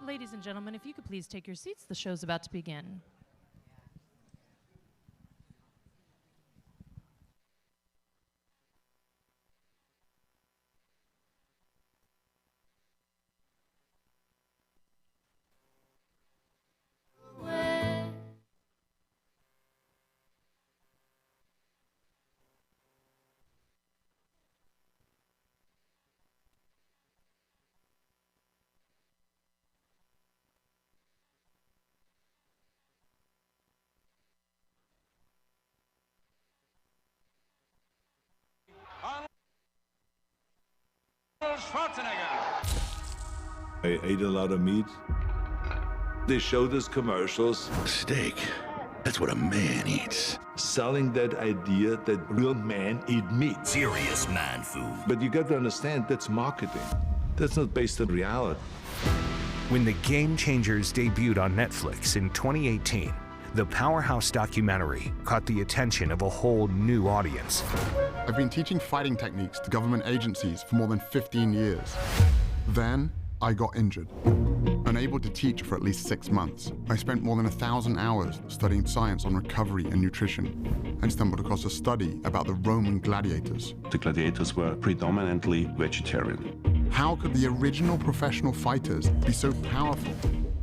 Ladies and gentlemen, if you could please take your seats, the show's about to begin. I ate a lot of meat. They showed us commercials. Steak. That's what a man eats. Selling that idea that real men eat meat. Serious man food. But you got to understand, that's marketing. That's not based on reality. When The Game Changers debuted on Netflix in 2018, the powerhouse documentary caught the attention of a whole new audience. I've been teaching fighting techniques to government agencies for more than 15 years. Then, I got injured. Unable to teach for at least 6 months, I spent more than 1,000 hours studying science on recovery and nutrition, and stumbled across a study about the Roman gladiators. The gladiators were predominantly vegetarian. How could the original professional fighters be so powerful,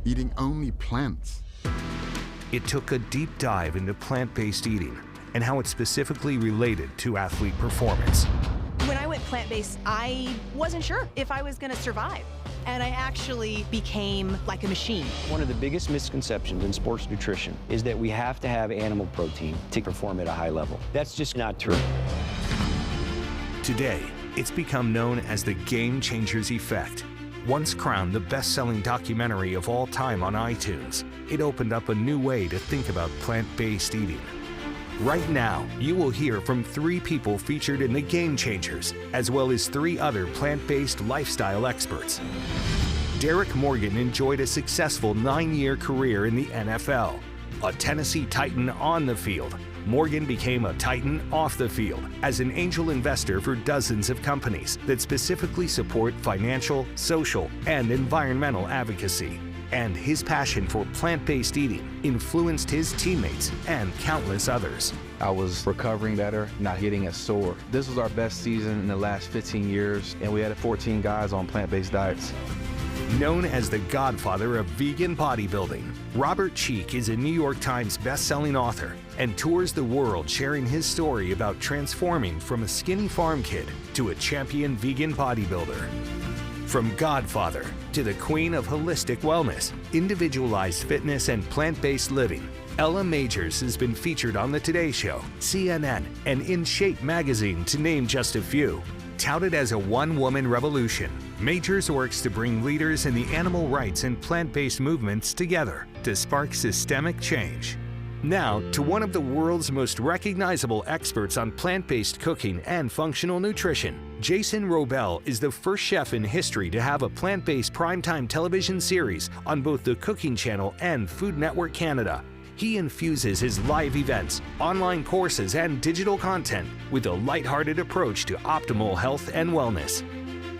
eating only plants? It took a deep dive into plant-based eating and how it specifically related to athlete performance. When I went plant-based, I wasn't sure if I was going to survive. And I actually became like a machine. One of the biggest misconceptions in sports nutrition is that we have to have animal protein to perform at a high level. That's just not true. Today, it's become known as the Game Changers Effect. Once crowned the best-selling documentary of all time on iTunes, it opened up a new way to think about plant-based eating. Right now, you will hear from 3 people featured in The Game Changers, as well as 3 other plant-based lifestyle experts. Derrick Morgan enjoyed a successful 9-year career in the NFL. A Tennessee Titan on the field, Morgan became a Titan off the field as an angel investor for dozens of companies that specifically support financial, social, and environmental advocacy. And his passion for plant-based eating influenced his teammates and countless others. I was recovering better, not getting as sore. This was our best season in the last 15 years, and we had 14 guys on plant-based diets. Known as the godfather of vegan bodybuilding, Robert Cheeke is a New York Times best-selling author and tours the world sharing his story about transforming from a skinny farm kid to a champion vegan bodybuilder. From Godfather to the queen of holistic wellness, individualized fitness, and plant-based living, Ella Majors has been featured on The Today Show, CNN, and In Shape magazine, to name just a few. Touted as a one-woman revolution, Majors works to bring leaders in the animal rights and plant-based movements together to spark systemic change. Now, to one of the world's most recognizable experts on plant-based cooking and functional nutrition. Jason Wrobel is the first chef in history to have a plant-based primetime television series on both the Cooking Channel and Food Network Canada. He infuses his live events, online courses, and digital content with a lighthearted approach to optimal health and wellness.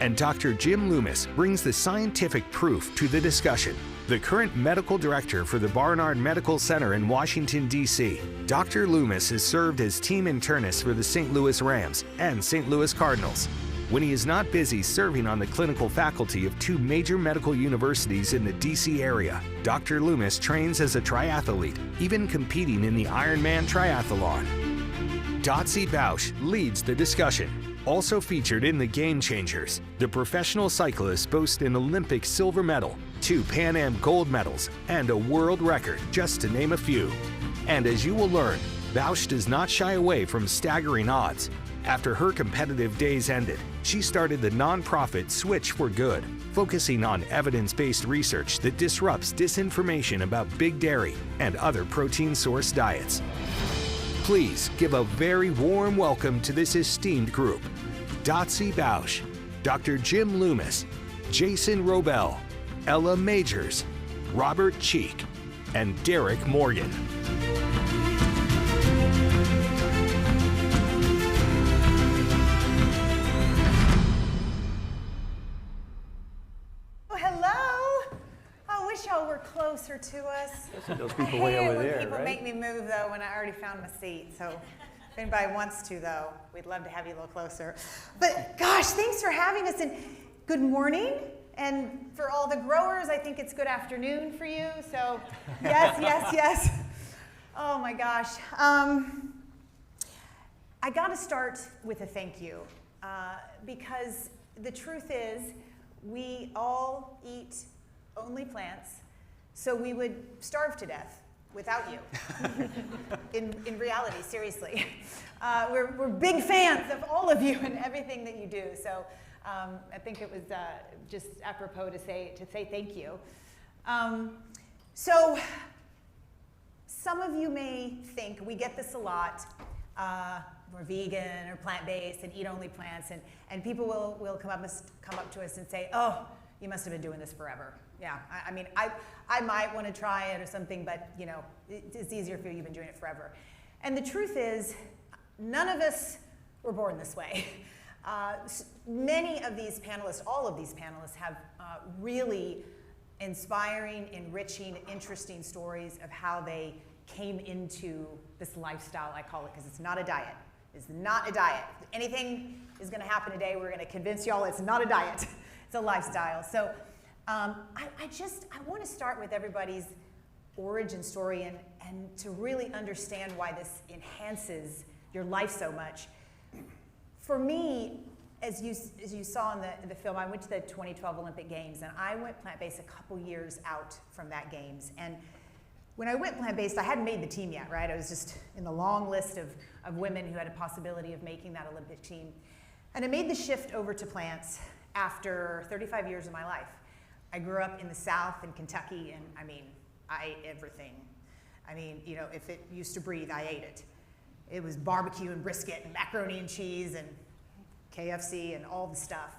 And Dr. Jim Loomis brings the scientific proof to the discussion. The current medical director for the Barnard Medical Center in Washington, D.C., Dr. Loomis has served as team internist for the St. Louis Rams and St. Louis Cardinals. When he is not busy serving on the clinical faculty of 2 major medical universities in the D.C. area, Dr. Loomis trains as a triathlete, even competing in the Ironman triathlon. Dotsie Bausch leads the discussion. Also featured in The Game Changers, the professional cyclists boast an Olympic silver medal, 2 Pan Am gold medals, and a world record, just to name a few. And as you will learn, Bausch does not shy away from staggering odds. After her competitive days ended, she started the nonprofit Switch for Good, focusing on evidence-based research that disrupts disinformation about big dairy and other protein-sourced diets. Please give a very warm welcome to this esteemed group. Dotsie Bausch, Dr. Jim Loomis, Jason Wrobel, Ella Majors, Robert Cheeke, and Derrick Morgan. y'all were closer to us. Those I people way hate it over when there, people right? make me move, though, when I already found my seat. So if anybody wants to, though, we'd love to have you a little closer. But gosh, thanks for having us, and good morning. And for all the growers, I think it's good afternoon for you. So yes, yes, yes. Oh my gosh. I got to start with a thank you, because the truth is we all eat only plants, so we would starve to death without you. in reality, seriously. We're big fans of all of you and everything that you do. So I think it was just apropos to say thank you. So some of you may think, we get this a lot, we're vegan or plant-based and eat only plants, and people will come up to us and say, oh, you must have been doing this forever. Yeah, I mean, I might want to try it or something, but you know, it's easier for you, you've been doing it forever. And the truth is, none of us were born this way. Many of these panelists, all of these panelists, have really inspiring, enriching, interesting stories of how they came into this lifestyle, I call it, because it's not a diet. It's not a diet. If anything is going to happen today, we're going to convince y'all it's not a diet. It's a lifestyle. So I want to start with everybody's origin story and to really understand why this enhances your life so much. For me, as you saw in the film, I went to the 2012 Olympic Games, and I went plant-based a couple years out from that Games. And when I went plant-based, I hadn't made the team yet, right? I was just in the long list of women who had a possibility of making that Olympic team. And I made the shift over to plants after 35 years of my life. I grew up in the South in Kentucky, and I mean, I ate everything. I mean, you know, if it used to breathe, I ate it. It was barbecue and brisket and macaroni and cheese and KFC and all the stuff.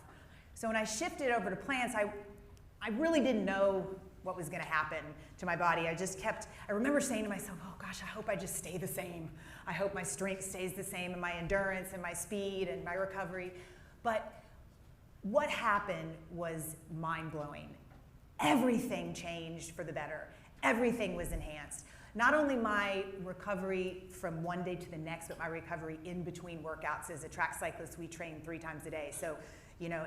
So when I shifted over to plants, I really didn't know what was going to happen to my body. I remember saying to myself, oh gosh, I hope I just stay the same. I hope my strength stays the same, and my endurance and my speed and my recovery. But what happened was mind-blowing. Everything changed for the better. Everything was enhanced. Not only my recovery from one day to the next, but my recovery in between workouts. As a track cyclist, we train 3 times a day. So, you know,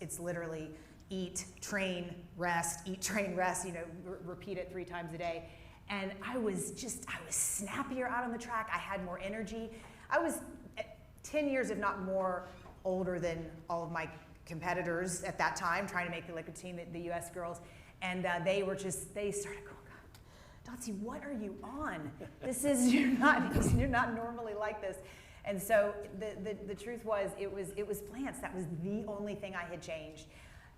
it's literally eat, train, rest, eat, train, rest, you know, repeat it 3 times a day. And I was snappier out on the track. I had more energy. I was 10 years, if not more, older than all of my competitors at that time, trying to make the Olympic team, the US girls. And they started going, Dotsie, what are you on? You're not normally like this. And so the truth was, it was plants. That was the only thing I had changed.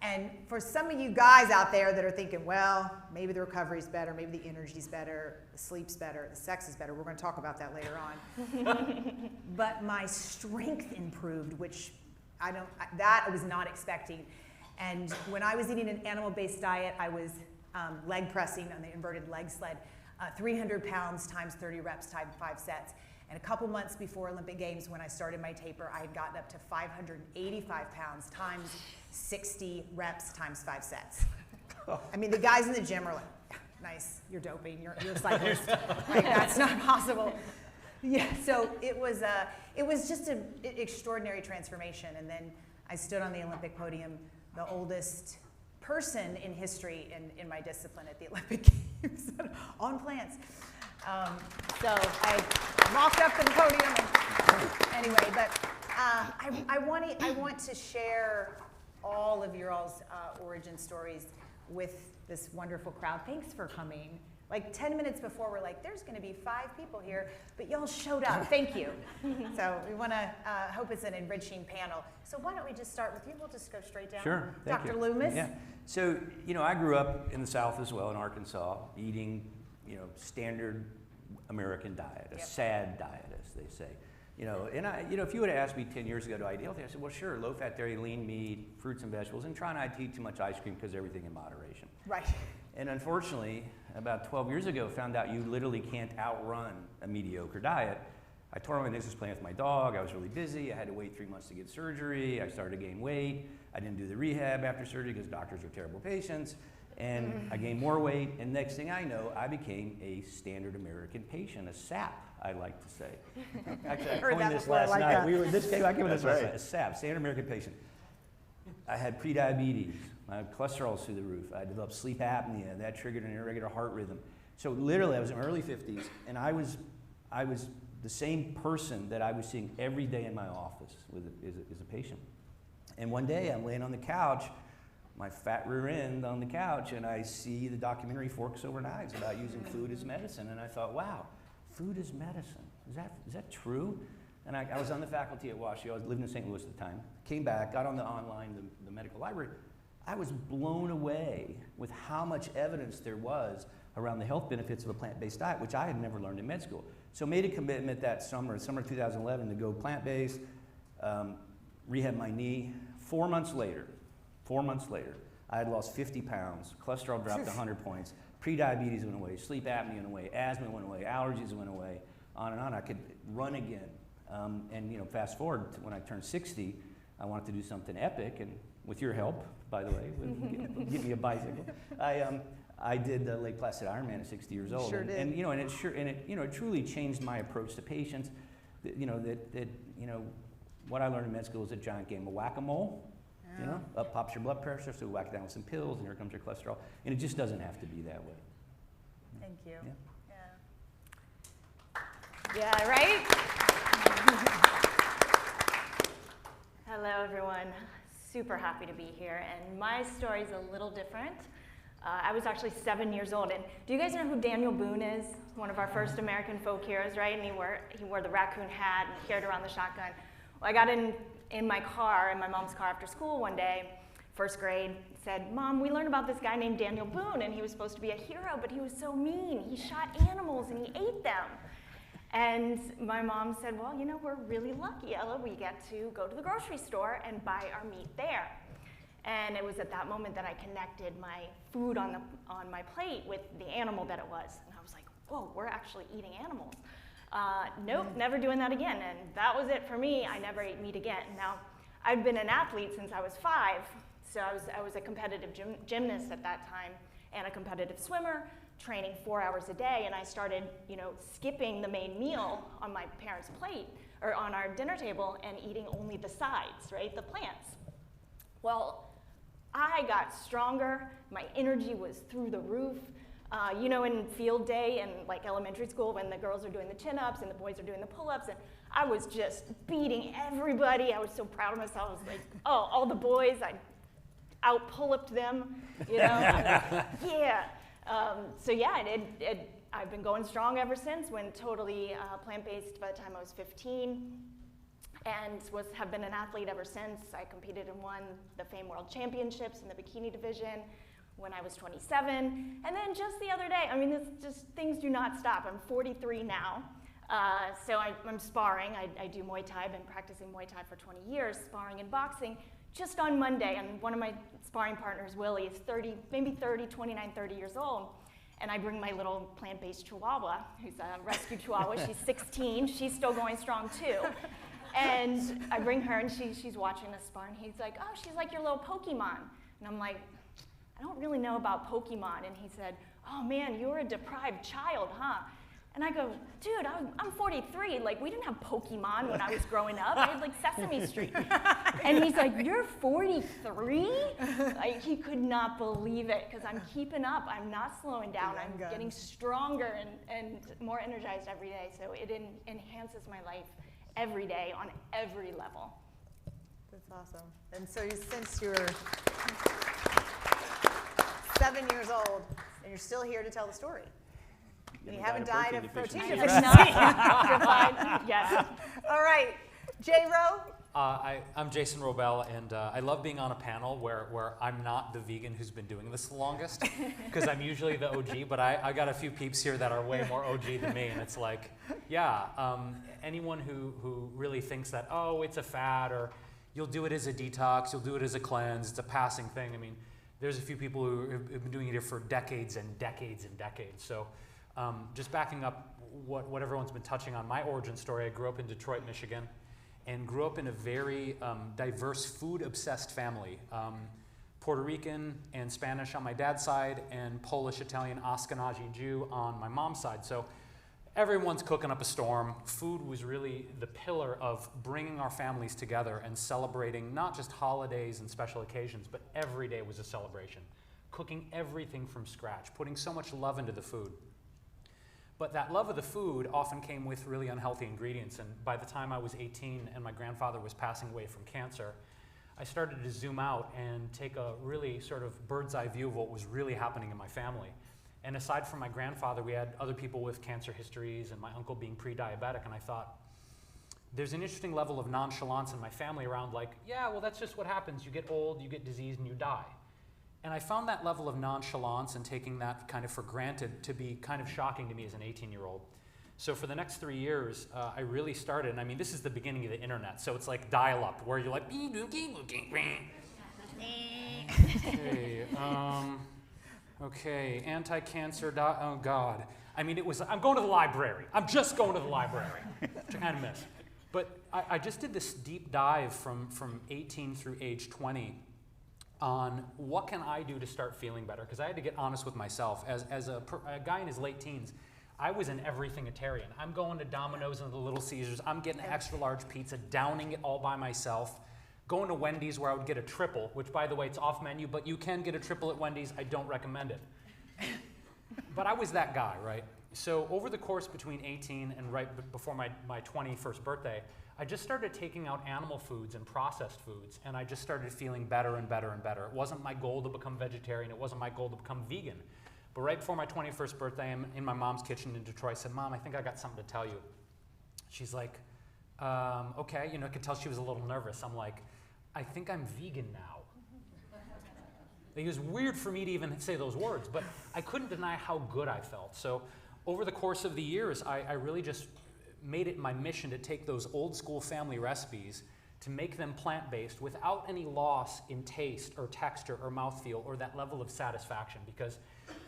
And for some of you guys out there that are thinking, well, maybe the recovery's better, maybe the energy's better, the sleep's better, the sex is better. We're going to talk about that later on. But my strength improved, which I was not expecting. And when I was eating an animal-based diet, I was leg pressing on the inverted leg sled, 300 pounds times 30 reps times 5 sets. And a couple months before Olympic Games, when I started my taper, I had gotten up to 585 pounds times 60 reps times 5 sets. I mean, the guys in the gym are like, nice, you're doping, you're a cyclist. Like, that's not possible. Yeah, so it was just an extraordinary transformation. And then I stood on the Olympic podium, the oldest person in history in my discipline at the Olympic Games on plants. So I walked up to the podium. Anyway, but I want to share all of your all's origin stories with this wonderful crowd. Thanks for coming. Like 10 minutes before, we're like, there's going to be 5 people here, but y'all showed up. Thank you. So we want to hope it's an enriching panel. So why don't we just start with you? We'll just go straight down. Sure. Dr. Loomis. Yeah. So, you know, I grew up in the South as well, in Arkansas, eating, you know, standard American diet, a sad diet, as they say. You know, and if you would have asked me 10 years ago, do I eat healthy? I said, well, sure, low-fat dairy, lean meat, fruits and vegetables, and try not to eat too much ice cream because everything in moderation. Right. And unfortunately, about 12 years ago, found out you literally can't outrun a mediocre diet. I tore my meniscus playing with my dog. I was really busy. I had to wait 3 months to get surgery. I started to gain weight. I didn't do the rehab after surgery because doctors are terrible patients. And I gained more weight, and next thing I know, I became a standard American patient, a SAP, I like to say. Actually, I coined this last night. I came with this last night, a SAP, standard American patient. I had prediabetes, my cholesterol was through the roof. I developed sleep apnea, that triggered an irregular heart rhythm. So literally, I was in my early 50s, and I was the same person that I was seeing every day in my office as a patient. And one day, I'm laying on the couch, my fat rear end on the couch, and I see the documentary Forks Over Knives about using food as medicine, and I thought, wow, food is medicine. Is that true? And I was on the faculty at WashU. I was living in St. Louis at the time. Came back, got on the online, the medical library. I was blown away with how much evidence there was around the health benefits of a plant-based diet, which I had never learned in med school. So made a commitment that summer 2011, to go plant-based, rehab my knee. 4 months later, I had lost 50 pounds, cholesterol dropped 100 points, prediabetes went away, sleep apnea went away, asthma went away, allergies went away, on and on. I could run again. And fast forward to when I turned 60, I wanted to do something epic, and with your help, by the way, give me a bicycle. I did the Lake Placid Ironman at 60 years old, and it truly changed my approach to patients. What I learned in med school is a giant game of whack-a-mole. Yeah. Up pops your blood pressure, so we whack it down with some pills, and here comes your cholesterol. And it just doesn't have to be that way. Thank you. Yeah, right? Hello, everyone. Super happy to be here, and my story is a little different. I was actually 7 years old, and do you guys know who Daniel Boone is? One of our first American folk heroes, right? And he wore the raccoon hat and carried around the shotgun. Well, I got in my car, in my mom's car after school one day, first grade, said, "Mom, we learned about this guy named Daniel Boone, and he was supposed to be a hero, but he was so mean. He shot animals and he ate them." And my mom said, "Well, we're really lucky, Ella. We get to go to the grocery store and buy our meat there." And it was at that moment that I connected my food on my plate with the animal that it was. And I was like, whoa, we're actually eating animals. Nope, never doing that again. And that was it for me. I never ate meat again. Now, I've been an athlete since I was 5. So I was a competitive gymnast at that time and a competitive swimmer, training 4 hours a day. And I started, skipping the main meal on my parents' plate or on our dinner table and eating only the sides, right, the plants. Well, I got stronger. My energy was through the roof. In field day and like elementary school when the girls are doing the chin-ups and the boys are doing the pull-ups, and I was just beating everybody. I was so proud of myself. I was like, oh, all the boys, I out-pull-upped them, Yeah. I've been going strong ever since, went totally plant-based by the time I was 15. And have been an athlete ever since. I competed and won the FAME World Championships in the bikini division when I was 27. And then just the other day, things do not stop. I'm 43 now, so I'm sparring. I do Muay Thai. I've been practicing Muay Thai for 20 years, sparring and boxing. Just on Monday, and one of my sparring partners, Willie, is 29, 30 years old. And I bring my little plant-based Chihuahua, who's a rescue Chihuahua. She's 16. She's still going strong, too. And I bring her, and she's watching us spar, and he's like, "Oh, she's like your little Pokemon." And I'm like, "I don't really know about Pokemon." And he said, "Oh man, you're a deprived child, huh?" And I go, "Dude, I'm 43. Like, we didn't have Pokemon when I was growing up. I had like Sesame Street." And he's like, "You're 43?" Like, he could not believe it, because I'm keeping up. I'm not slowing down. I'm getting stronger and more energized every day. So it enhances my life every day on every level. That's awesome. And so since you were 7 years old, and you're still here to tell the story. And you haven't died of protein deficiency. Yes. All right. J-Ro? I'm Jason Wrobel, and I love being on a panel where I'm not the vegan who's been doing this the longest, because I'm usually the OG, but I got a few peeps here that are way more OG than me, and it's like, anyone who really thinks that, oh, it's a fad, or you'll do it as a detox, you'll do it as a cleanse, it's a passing thing. I mean, there's a few people who have been doing it for decades and decades and decades. So just backing up what everyone's been touching on, my origin story, I grew up in Detroit, Michigan, and grew up in a very diverse food-obsessed family. Puerto Rican and Spanish on my dad's side, and Polish, Italian, Ashkenazi Jew on my mom's side. So everyone's cooking up a storm. Food was really the pillar of bringing our families together and celebrating not just holidays and special occasions, but every day was a celebration. Cooking everything from scratch, putting so much love into the food. But that love of the food often came with really unhealthy ingredients, and by the time I was 18 and my grandfather was passing away from cancer, I started to zoom out and take a really sort of bird's eye view of what was really happening in my family. And aside from my grandfather, we had other people with cancer histories and my uncle being pre-diabetic, and I thought, there's an interesting level of nonchalance in my family around like, yeah, well, that's just what happens. You get old, you get diseased, and you die. And I found that level of nonchalance and taking that kind of for granted to be kind of shocking to me as an 18-year-old. So for the next 3 years, I really started, and I mean, this is the beginning of the internet, so it's like dial-up, where you're like, okay, anti-cancer, oh God. I mean, it was, I'm going to the library. I'm just going to the library, which I kind of miss. But I just did this deep dive from 18 through age 20 on what can I do to start feeling better, because I had to get honest with myself. As a guy in his late teens, I was an everything-itarian. I'm going to Domino's and the Little Caesars. I'm getting an extra large pizza, downing it all by myself. Going to Wendy's where I would get a triple, which by the way, it's off menu, but you can get a triple at Wendy's. I don't recommend it. But I was that guy, right? So over the course between 18 and right before my 21st birthday, I just started taking out animal foods and processed foods, and I just started feeling better and better and better. It wasn't my goal to become vegetarian. It wasn't my goal to become vegan. But right before my 21st birthday, I'm in my mom's kitchen in Detroit. I said, Mom, I think I got something to tell you. She's like, okay. You know, I could tell she was a little nervous. I'm like, I think I'm vegan now. It was weird for me to even say those words, but I couldn't deny how good I felt. So over the course of the years, I really just made it my mission to take those old school family recipes to make them plant-based without any loss in taste or texture or mouthfeel or that level of satisfaction, because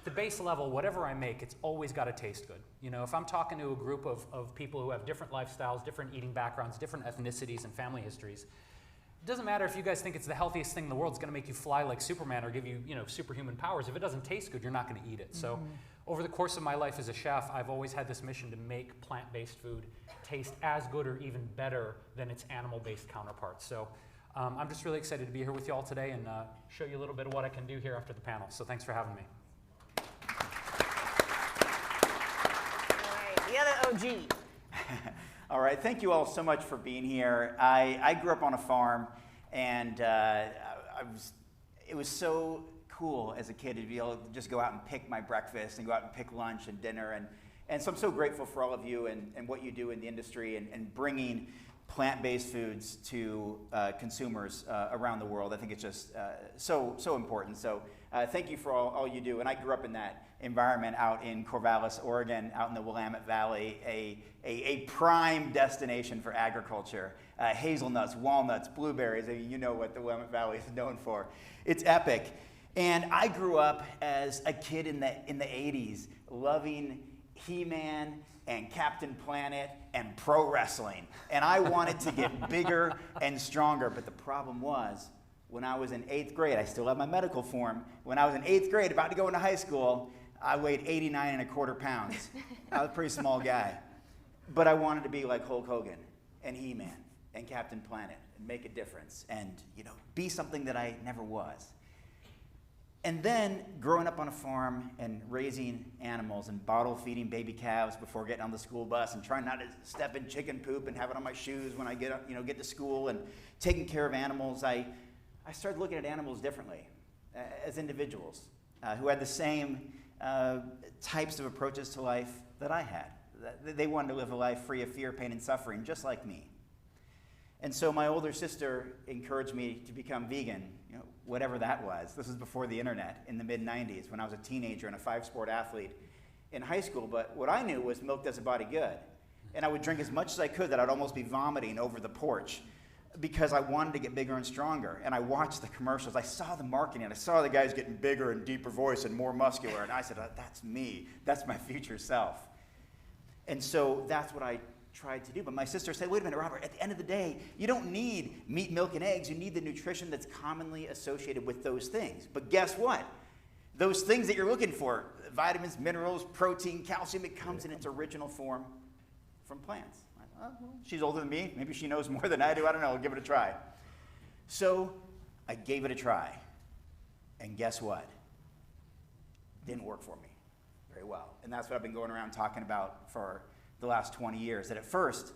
the base level, whatever I make, it's always got to taste good. You know, if I'm talking to a group of people who have different lifestyles, different eating backgrounds, different ethnicities and family histories, it doesn't matter if you guys think it's the healthiest thing in the world, it's going to make you fly like Superman or give you, you know, superhuman powers. If it doesn't taste good, you're not going to eat it. So over the course of my life as a chef, I've always had this mission to make plant-based food taste as good or even better than its animal-based counterparts. So I'm just really excited to be here with you all today and show you a little bit of what I can do here after the panel. So thanks for having me. The other OG. All right, thank you all so much for being here. I grew up on a farm, and it was so cool as a kid to be able to just go out and pick my breakfast and go out and pick lunch and dinner. And so I'm so grateful for all of you and what you do in the industry and bringing plant-based foods to consumers around the world. I think it's just so important. So thank you for all you do. And I grew up in that environment out in Corvallis, Oregon, out in the Willamette Valley, a prime destination for agriculture. Hazelnuts, walnuts, blueberries. I mean, you know what the Willamette Valley is known for. It's epic. And I grew up as a kid in the 80s loving He-Man and Captain Planet and pro wrestling. And I wanted to get bigger and stronger, but the problem was, when I was in 8th grade, I still have my medical form, when I was in 8th grade, about to go into high school, I weighed 89.25 pounds. I was a pretty small guy. But I wanted to be like Hulk Hogan and He-Man and Captain Planet and make a difference and, you know, be something that I never was. And then growing up on a farm and raising animals and bottle feeding baby calves before getting on the school bus and trying not to step in chicken poop and have it on my shoes when I get to school and taking care of animals, I started looking at animals differently as individuals who had the same types of approaches to life that I had. They wanted to live a life free of fear, pain, and suffering, just like me. And so my older sister encouraged me to become vegan, you know, whatever that was. This was before the internet in the mid-90s when I was a teenager and a 5-sport athlete in high school. But what I knew was milk does the body good. And I would drink as much as I could that I'd almost be vomiting over the porch because I wanted to get bigger and stronger. And I watched the commercials. I saw the marketing. I saw the guys getting bigger and deeper voice and more muscular. And I said, that's me. That's my future self. And so that's what I tried to do. But my sister said, wait a minute, Robert, at the end of the day, you don't need meat, milk, and eggs. You need the nutrition that's commonly associated with those things. But guess what? Those things that you're looking for, vitamins, minerals, protein, calcium, it comes in its original form from plants. Well, she's older than me. Maybe she knows more than I do. I don't know. I'll give it a try. So I gave it a try. And guess what? Didn't work for me very well. And that's what I've been going around talking about for the last 20 years. That at first,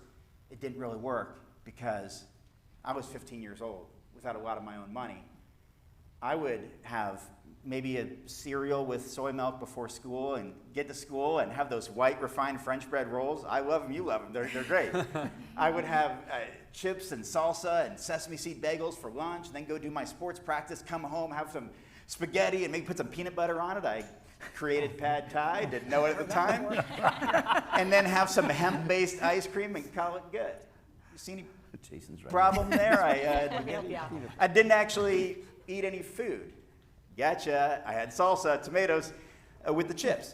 it didn't really work because I was 15 years old without a lot of my own money. I would have maybe a cereal with soy milk before school and get to school and have those white refined French bread rolls. I love them, you love them, they're great. I would have chips and salsa and sesame seed bagels for lunch, and then go do my sports practice, come home, have some spaghetti and maybe put some peanut butter on it. I created pad thai, didn't know it at the time. And then have some hemp-based ice cream and call it good. You see any Jason's right. problem there? I didn't actually eat any food. Gotcha. I had salsa, tomatoes with the chips.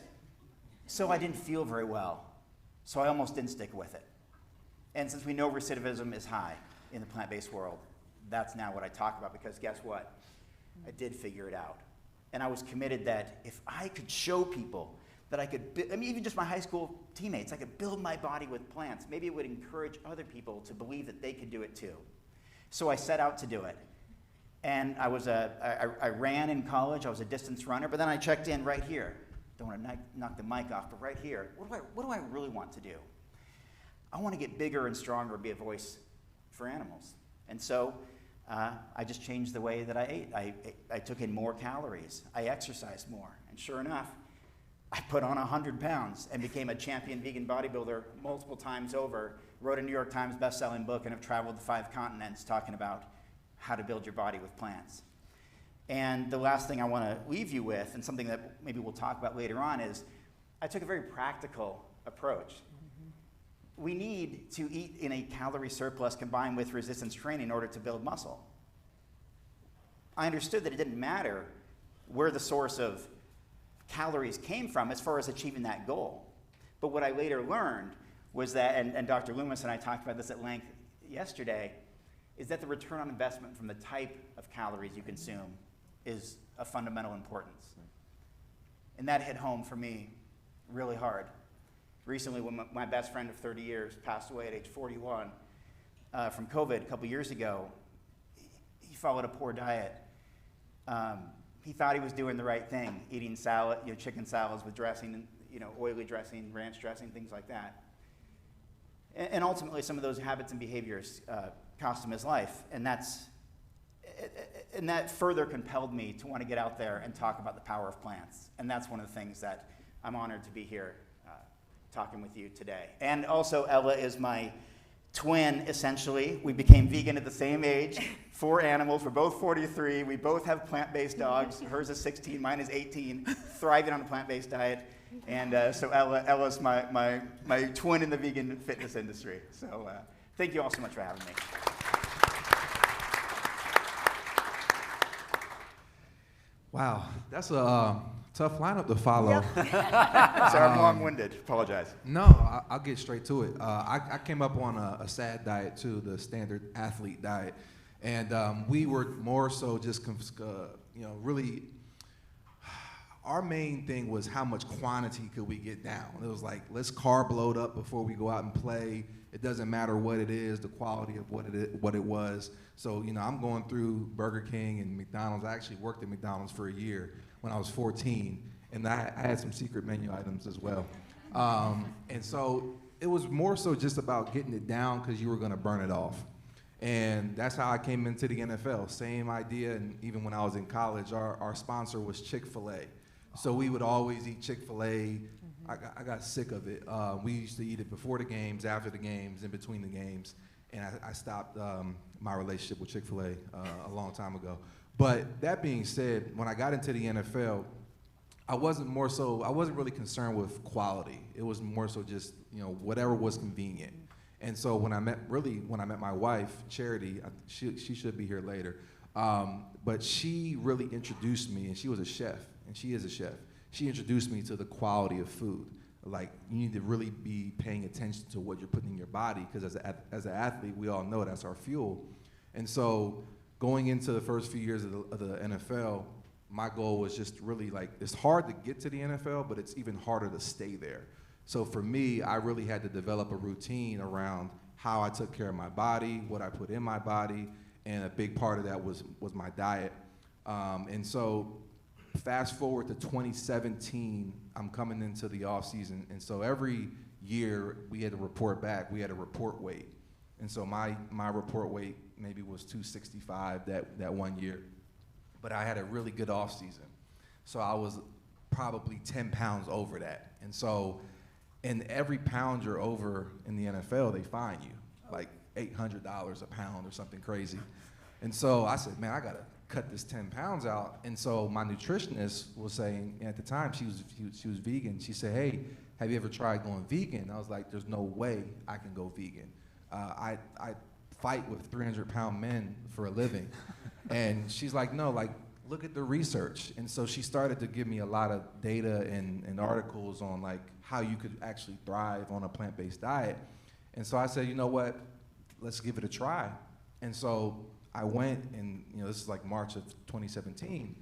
So I didn't feel very well. So I almost didn't stick with it. And since we know recidivism is high in the plant-based world, that's now what I talk about, because guess what? I did figure it out. And I was committed that if I could show people that I could, even just my high school teammates, I could build my body with plants, maybe it would encourage other people to believe that they could do it too. So I set out to do it. And I ran in college. I was a distance runner, but then I checked in right here. Don't want to knock the mic off, but right here, what do I really want to do? I want to get bigger and stronger, be a voice for animals. And so I just changed the way that I ate. I took in more calories. I exercised more. And sure enough, I put on 100 pounds and became a champion vegan bodybuilder multiple times over, wrote a New York Times best-selling book, and have traveled to 5 continents talking about how to build your body with plants. And the last thing I want to leave you with, and something that maybe we'll talk about later on, is I took a very practical approach. We need to eat in a calorie surplus combined with resistance training in order to build muscle. I understood that it didn't matter where the source of calories came from as far as achieving that goal. But what I later learned was that, and Dr. Loomis and I talked about this at length yesterday, is that the return on investment from the type of calories you consume is of fundamental importance. And that hit home for me really hard. Recently, when my best friend of 30 years passed away at age 41 from COVID a couple years ago, he followed a poor diet. He thought he was doing the right thing, eating salad, chicken salads with dressing, oily dressing, ranch dressing, things like that. And ultimately, some of those habits and behaviors cost him his life, and that further compelled me to want to get out there and talk about the power of plants. And that's one of the things that I'm honored to be here talking with you today. And also, Ella is my twin, essentially. We became vegan at the same age. 4 animals. We're both 43. We both have plant-based dogs. Hers is 16, mine is 18, thriving on a plant-based diet. And so Ella's my twin in the vegan fitness industry. So thank you all so much for having me. Wow, that's a tough lineup to follow. Sorry, I'm long-winded. Apologize. No, I'll get straight to it. I came up on a SAD diet too, the standard athlete diet, and we were more so just really. Our main thing was how much quantity could we get down. It was like, let's carb load up before we go out and play. It doesn't matter what it is, the quality of what it was. So, I'm going through Burger King and McDonald's. I actually worked at McDonald's for a year when I was 14, and I had some secret menu items as well. And so it was more so just about getting it down because you were going to burn it off. And that's how I came into the NFL. Same idea, and even when I was in college, our sponsor was Chick-fil-A. So we would always eat Chick-fil-A. I got sick of it. We used to eat it before the games, after the games, in between the games. And I stopped my relationship with Chick-fil-A a long time ago. But that being said, when I got into the NFL, I wasn't really concerned with quality. It was more so just, whatever was convenient. And so when I met my wife, Charity, she should be here later, but she really introduced me, and she was a chef, and she is a chef. She introduced me to the quality of food, like you need to really be paying attention to what you're putting in your body, because as an athlete, we all know that's our fuel. And so going into the first few years of the NFL, my goal was just really like, it's hard to get to the NFL, but it's even harder to stay there. So for me, I really had to develop a routine around how I took care of my body, what I put in my body, and a big part of that was my diet. And so fast forward to 2017, I'm coming into the off season, and so every year we had to report back, we had a report weight. And so my report weight maybe was 265 that one year, but I had a really good off season. So I was probably 10 pounds over that. And so, and every pound you're over in the NFL, they fine you, like $800 a pound or something crazy. And so I said, man, I gotta cut this 10 pounds out. And so my nutritionist was saying, at the time she was vegan, she said, hey, have you ever tried going vegan? I was like, there's no way I can go vegan. I fight with 300-pound men for a living. And she's like, no, like, look at the research. And so she started to give me a lot of data and articles on like how you could actually thrive on a plant-based diet. And so I said, you know what, let's give it a try. And so I went, and this is like March of 2017,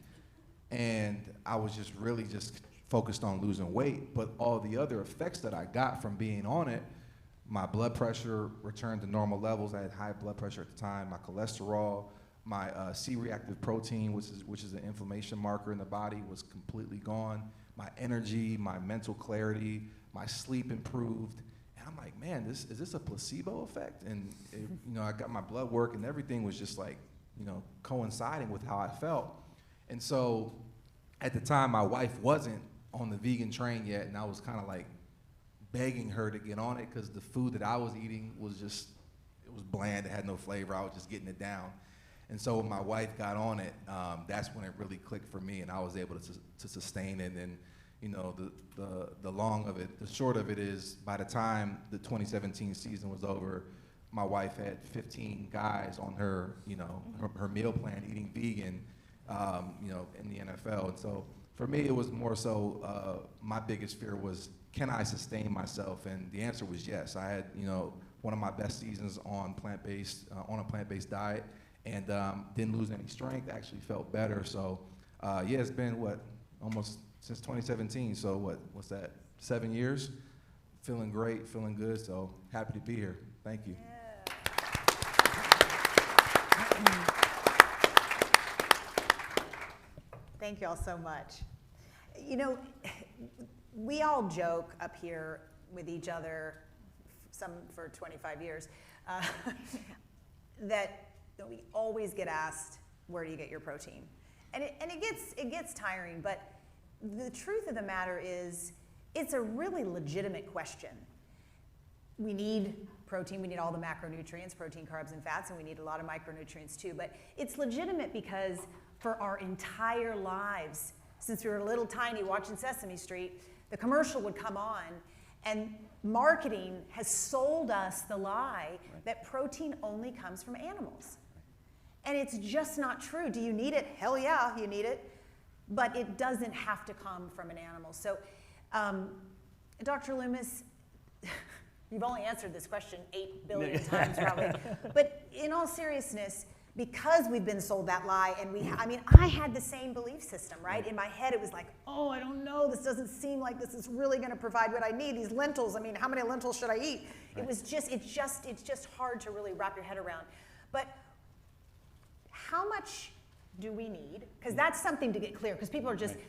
and I was just really just focused on losing weight, but all the other effects that I got from being on it, my blood pressure returned to normal levels. I had high blood pressure at the time, my cholesterol, my C-reactive protein, which is an inflammation marker in the body, was completely gone. My energy, my mental clarity, my sleep improved. And I'm like, man, is this a placebo effect? And I got my blood work, and everything was just like, coinciding with how I felt. And so at the time, my wife wasn't on the vegan train yet, and I was kind of like begging her to get on it, because the food that I was eating was just, it was bland, it had no flavor, I was just getting it down. And so when my wife got on it, that's when it really clicked for me, and I was able to sustain it. And the long of it, the short of it is, by the time the 2017 season was over, my wife had 15 guys on her, her meal plan eating vegan, in the NFL. And so for me, it was more so, my biggest fear was, can I sustain myself? And the answer was yes. I had, one of my best seasons on a plant-based diet, and didn't lose any strength, actually felt better. So yeah, it's been almost since 2017, so what's that, 7 years? Feeling great, feeling good, so happy to be here. Thank you. Thank you all so much. We all joke up here with each other, some for 25 years, that we always get asked, where do you get your protein? And it gets tiring, but the truth of the matter is, it's a really legitimate question. We need protein, we need all the macronutrients, protein, carbs, and fats, and we need a lot of micronutrients too, but it's legitimate because for our entire lives, since we were little tiny watching Sesame Street, the commercial would come on, and marketing has sold us the lie that protein only comes from animals. And it's just not true. Do you need it? Hell yeah, you need it. But it doesn't have to come from an animal. So, Dr. Loomis, you've only answered this question 8 billion times probably. But in all seriousness, because we've been sold that lie, and I had the same belief system, right? In my head, it was like, oh, I don't know, this doesn't seem like this is really gonna provide what I need. These lentils, how many lentils should I eat? Right. It's just hard to really wrap your head around. But how much do we need? Because that's something to get clear, because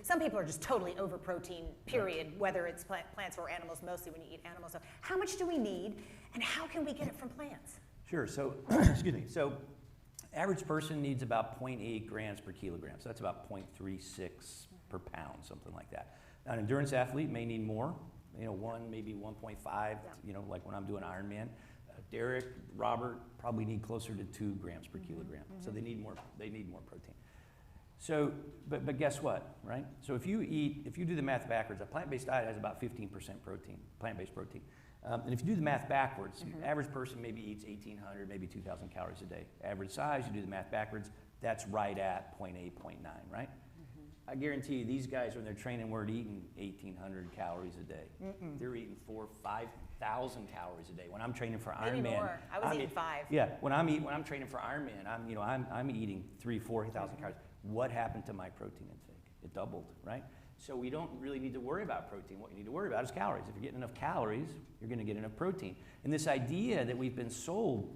some people are just totally over protein, period, whether it's plants or animals, mostly when you eat animals. So how much do we need, and how can we get it from plants? Sure, so, excuse me, so average person needs about 0.8 grams per kilogram, so that's about 0.36 per pound, something like that. Now, an endurance athlete may need more, maybe 1.5, like when I'm doing Ironman. Derrick, Robert probably need closer to 2 grams per kilogram. So they need more protein. So, but guess what, right? So if you do the math backwards, a plant-based diet has about 15% protein, plant-based protein. And if you do the math backwards, average person maybe eats 1,800, maybe 2,000 calories a day. Average size, you do the math backwards, that's right at 0.8, 0.9, right? I guarantee you these guys, when they're training, weren't eating 1,800 calories a day. They're eating 4,000 or 5,000 calories a day. When I'm training for Ironman, maybe more. I was eating 5. Yeah, when I'm training for Ironman, I'm eating 3,000-4,000 calories. What happened to my protein intake? It doubled, right? So we don't really need to worry about protein. What you need to worry about is calories. If you're getting enough calories, you're going to get enough protein. And this idea that we've been sold,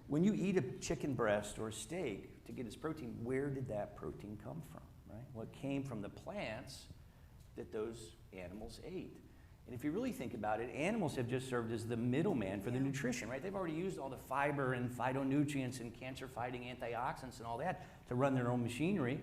when you eat a chicken breast or a steak to get its protein, where did that protein come from, right? Well, it came from the plants that those animals ate. And if you really think about it, animals have just served as the middleman for the nutrition, right? They've already used all the fiber and phytonutrients and cancer-fighting antioxidants and all that to run their own machinery.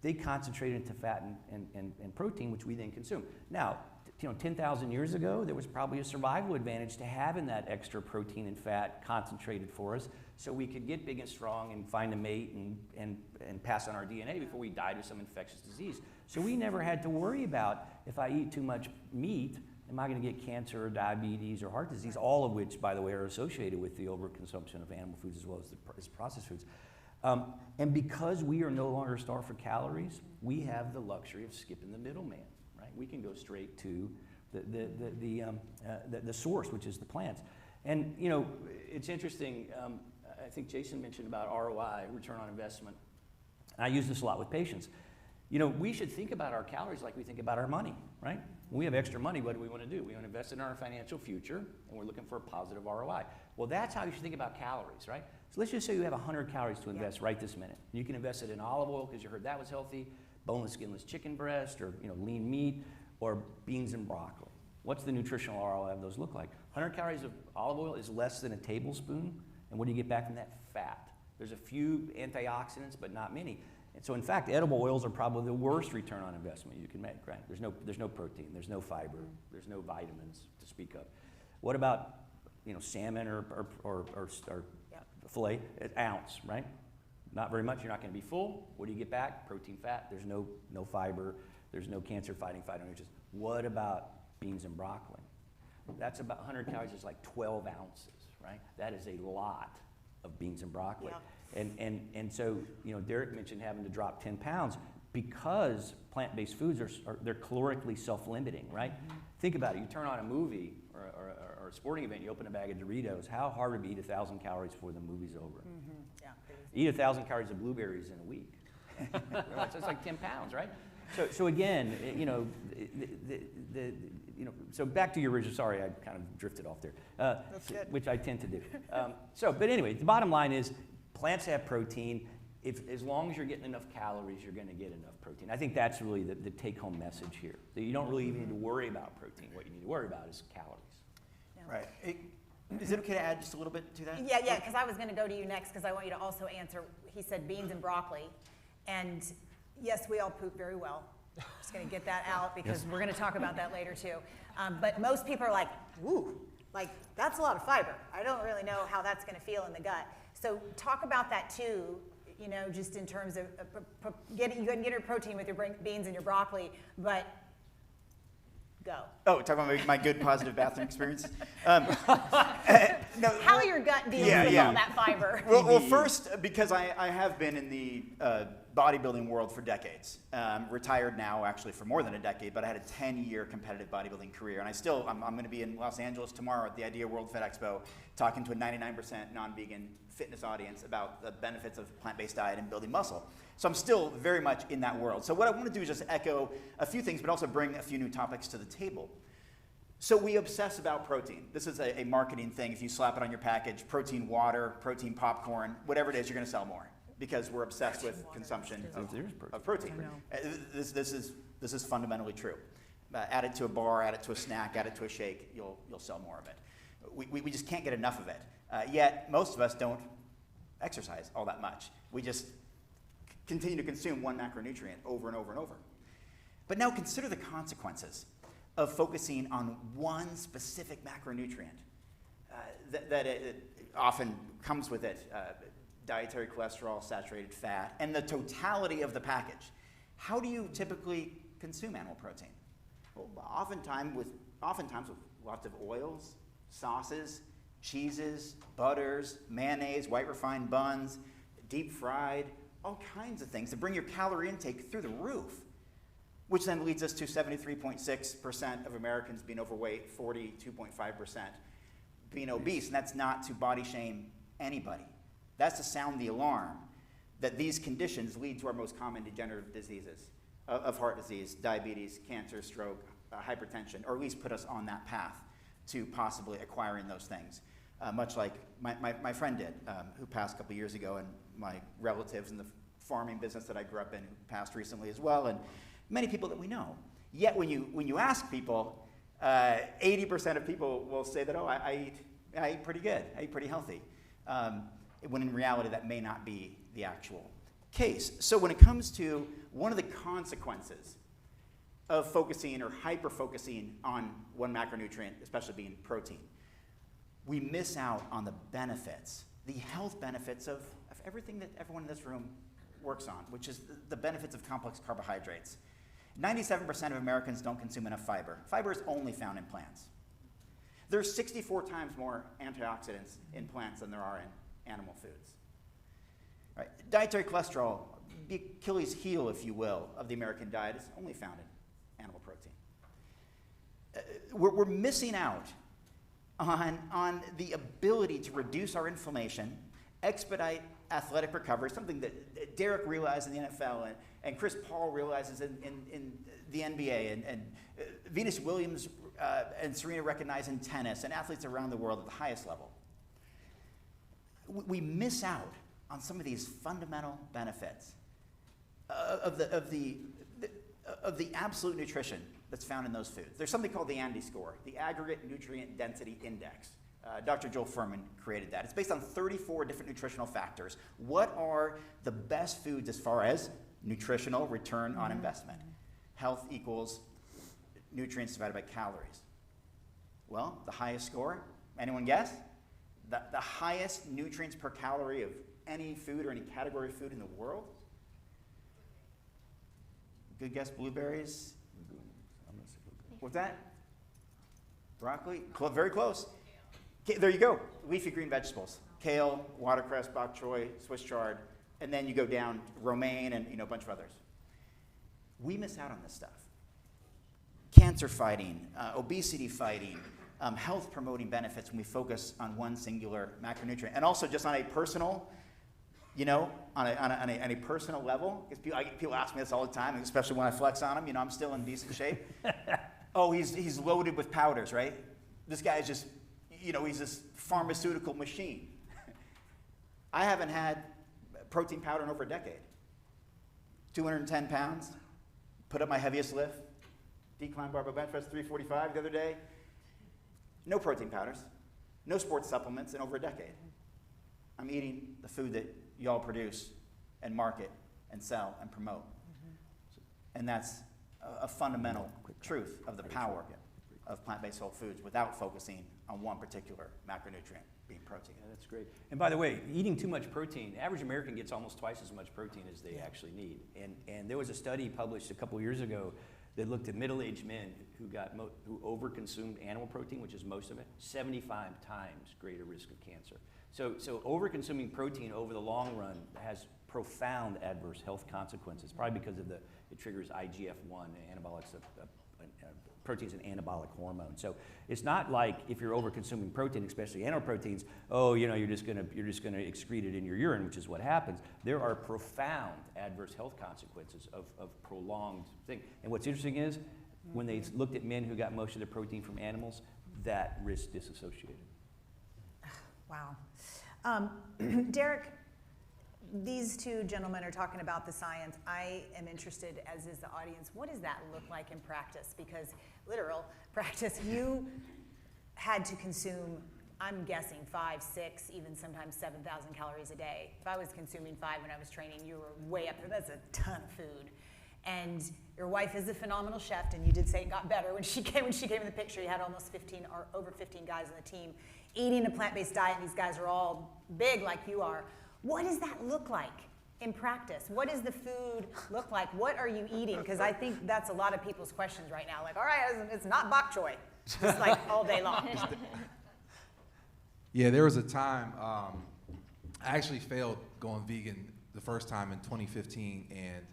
They concentrate into fat and protein, which we then consume. Now, 10,000 years ago, there was probably a survival advantage to having that extra protein and fat concentrated for us, so we could get big and strong and find a mate and pass on our DNA before we died of some infectious disease. So we never had to worry about, if I eat too much meat, am I going to get cancer or diabetes or heart disease, all of which, by the way, are associated with the overconsumption of animal foods as well as processed foods. And because we are no longer starved for calories, we have the luxury of skipping the middleman, right? We can go straight to the source, which is the plants. And it's interesting. I think Jason mentioned about ROI, return on investment. And I use this a lot with patients. We should think about our calories like we think about our money, right? When we have extra money, what do we want to do? We want to invest in our financial future, and we're looking for a positive ROI. Well, that's how you should think about calories, right? So let's just say you have 100 calories to invest right this minute. You can invest it in olive oil because you heard that was healthy, boneless, skinless chicken breast, or lean meat, or beans and broccoli. What's the nutritional ROI of those look like? 100 calories of olive oil is less than a tablespoon, and what do you get back from that? Fat. There's a few antioxidants, but not many. And so, in fact, edible oils are probably the worst return on investment you can make, right? There's no protein, there's no fiber, there's no vitamins to speak of. What about, salmon or filet? An ounce, right? Not very much. You're not going to be full. What do you get back? Protein, fat. There's no fiber. There's no cancer-fighting phytonutrients. What about beans and broccoli? That's about 100 calories. Is like 12 ounces, right? That is a lot of beans and broccoli. Yeah. And so, Derrick mentioned having to drop 10 pounds because plant-based foods they're calorically self-limiting, right? Think about it. You turn on a movie or a sporting event, you open a bag of Doritos. How hard would it be to eat 1,000 calories before the movie's over? Yeah, eat 1,000 calories of blueberries in a week. It's like 10 pounds, right? So again, so back to your original. Sorry, I kind of drifted off there, That's good. which I tend to do. But anyway, the bottom line is, plants have protein. As long as you're getting enough calories, you're going to get enough protein. I think that's really the take-home message here. That you don't really even need to worry about protein. What you need to worry about is calories. Right. Is it okay to add just a little bit to that? Yeah, because I was going to go to you next because I want you to also answer. He said beans and broccoli. And yes, we all poop very well. Just going to get that out because we're going to talk about that later too. But most people are like, ooh, like that's a lot of fiber. I don't really know how that's going to feel in the gut. So talk about that too, just in terms of you can get your protein with your beans and your broccoli, but go. Oh, talk about my good positive bathroom experience. How your gut deals with all that fiber? Well, first, because I have been in the bodybuilding world for decades. Retired now, actually, for more than a decade, but I had a 10-year competitive bodybuilding career, and I'm going to be in Los Angeles tomorrow at the Idea World Fed Expo, talking to a 99% non-vegan fitness audience about the benefits of plant-based diet and building muscle. So I'm still very much in that world. So what I want to do is just echo a few things, but also bring a few new topics to the table. So we obsess about protein. This is a marketing thing. If you slap it on your package, protein water, protein popcorn, whatever it is, you're going to sell more because we're obsessed with consumption of protein. This is fundamentally true. Add it to a bar, add it to a snack, add it to a shake, you'll sell more of it. We just can't get enough of it. Yet most of us don't exercise all that much. We just continue to consume one macronutrient over and over and over. But now consider the consequences of focusing on one specific macronutrient that it often comes with it, dietary cholesterol, saturated fat, and the totality of the package. How do you typically consume animal protein? Well, oftentimes with lots of oils, sauces, cheeses, butters, mayonnaise, white refined buns, deep fried, all kinds of things to bring your calorie intake through the roof, which then leads us to 73.6% of Americans being overweight, 42.5% being obese, and that's not to body shame anybody. That's to sound the alarm that these conditions lead to our most common degenerative diseases of heart disease, diabetes, cancer, stroke, hypertension, or at least put us on that path to possibly acquiring those things. Much like my friend did, who passed a couple years ago, and my relatives in the farming business that I grew up in who passed recently as well, and many people that we know. Yet when you ask people, 80% of people will say that, oh, I eat pretty good, I eat pretty healthy, when in reality that may not be the actual case. So when it comes to one of the consequences of focusing or hyper-focusing on one macronutrient, especially being protein, we miss out on the benefits, the health benefits of everything that everyone in this room works on, which is the benefits of complex carbohydrates. 97% of Americans don't consume enough fiber. Fiber is only found in plants. There's 64 times more antioxidants in plants than there are in animal foods. Right. Dietary cholesterol, the Achilles heel, if you will, of the American diet is only found in animal protein. We're missing out on the ability to reduce our inflammation, expedite athletic recovery, something that Derrick realized in the NFL and Chris Paul realizes in the NBA, and Venus Williams and Serena recognize in tennis, and athletes around the world at the highest level. We miss out on some of these fundamental benefits of the absolute nutrition that's found in those foods. There's something called the ANDI score, the Aggregate Nutrient Density Index. Dr. Joel Fuhrman created that. It's based on 34 different nutritional factors. What are the best foods as far as nutritional return on investment? Health equals nutrients divided by calories. Well, the highest score, anyone guess? The highest nutrients per calorie of any food or any category of food in the world? Good guess, blueberries? What's that? Broccoli? Very close. There you go, leafy green vegetables. Kale, watercress, bok choy, Swiss chard, and then you go down romaine and a bunch of others. We miss out on this stuff. Cancer fighting, obesity fighting, health promoting benefits when we focus on one singular macronutrient. And also just on a personal, on a personal level, because people ask me this all the time, especially when I flex on them, I'm still in decent shape. Oh, he's loaded with powders, right? This guy's just, he's this pharmaceutical machine. I haven't had protein powder in over a decade. 210 pounds, put up my heaviest lift, decline barbell bench press 345 the other day. No protein powders, no sports supplements in over a decade. I'm eating the food that y'all produce and market and sell and promote. And that's a fundamental truth of the power of plant-based whole foods without focusing on one particular macronutrient, being protein. Yeah, that's great. And by the way, eating too much protein, the average American gets almost twice as much protein as they actually need. And there was a study published a couple years ago that looked at middle-aged men who overconsumed animal protein, which is most of it, 75 times greater risk of cancer. So overconsuming protein over the long run has profound adverse health consequences, probably because of it triggers IGF-1, protein's an anabolic hormone. So it's not like if you're overconsuming protein, especially animal proteins, you're just gonna excrete it in your urine, which is what happens. There are profound adverse health consequences of prolonged thing. And what's interesting is when they looked at men who got most of their protein from animals, that risk disassociated. Wow. Derrick, these two gentlemen are talking about the science. I am interested, as is the audience, what does that look like in practice? Because literal practice, you had to consume, I'm guessing 5, 6, even sometimes 7,000 calories a day. If I was consuming 5 when I was training, you were way up there. That's a ton of food. And your wife is a phenomenal chef, and you did say it got better when she came in the picture. You had almost 15 or over 15 guys on the team eating a plant-based diet, and these guys are all big like you are. What does that look like in practice? What does the food look like? What are you eating? Because I think that's a lot of people's questions right now. Like, all right, it's not bok choy, just like all day long. Yeah, there was a time I actually failed going vegan the first time in 2015, and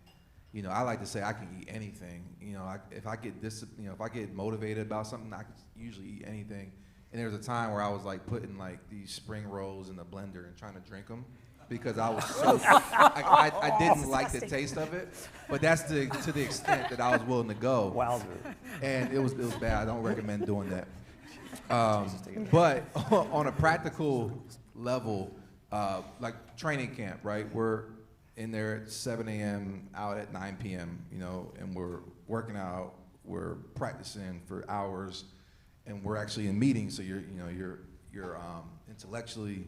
you know, I like to say I can eat anything. You know, if I get motivated about something, I can usually eat anything. And there was a time where I was like putting like these spring rolls in the blender and trying to drink them because I was so I didn't like the taste of it. But that's to the extent that I was willing to go. Wowzer. And it was bad. I don't recommend doing that. But on a practical level, like training camp, right? We're in there at 7 a.m., out at 9 p.m., you know, and we're working out, we're practicing for hours, and we're actually in meetings, so you're intellectually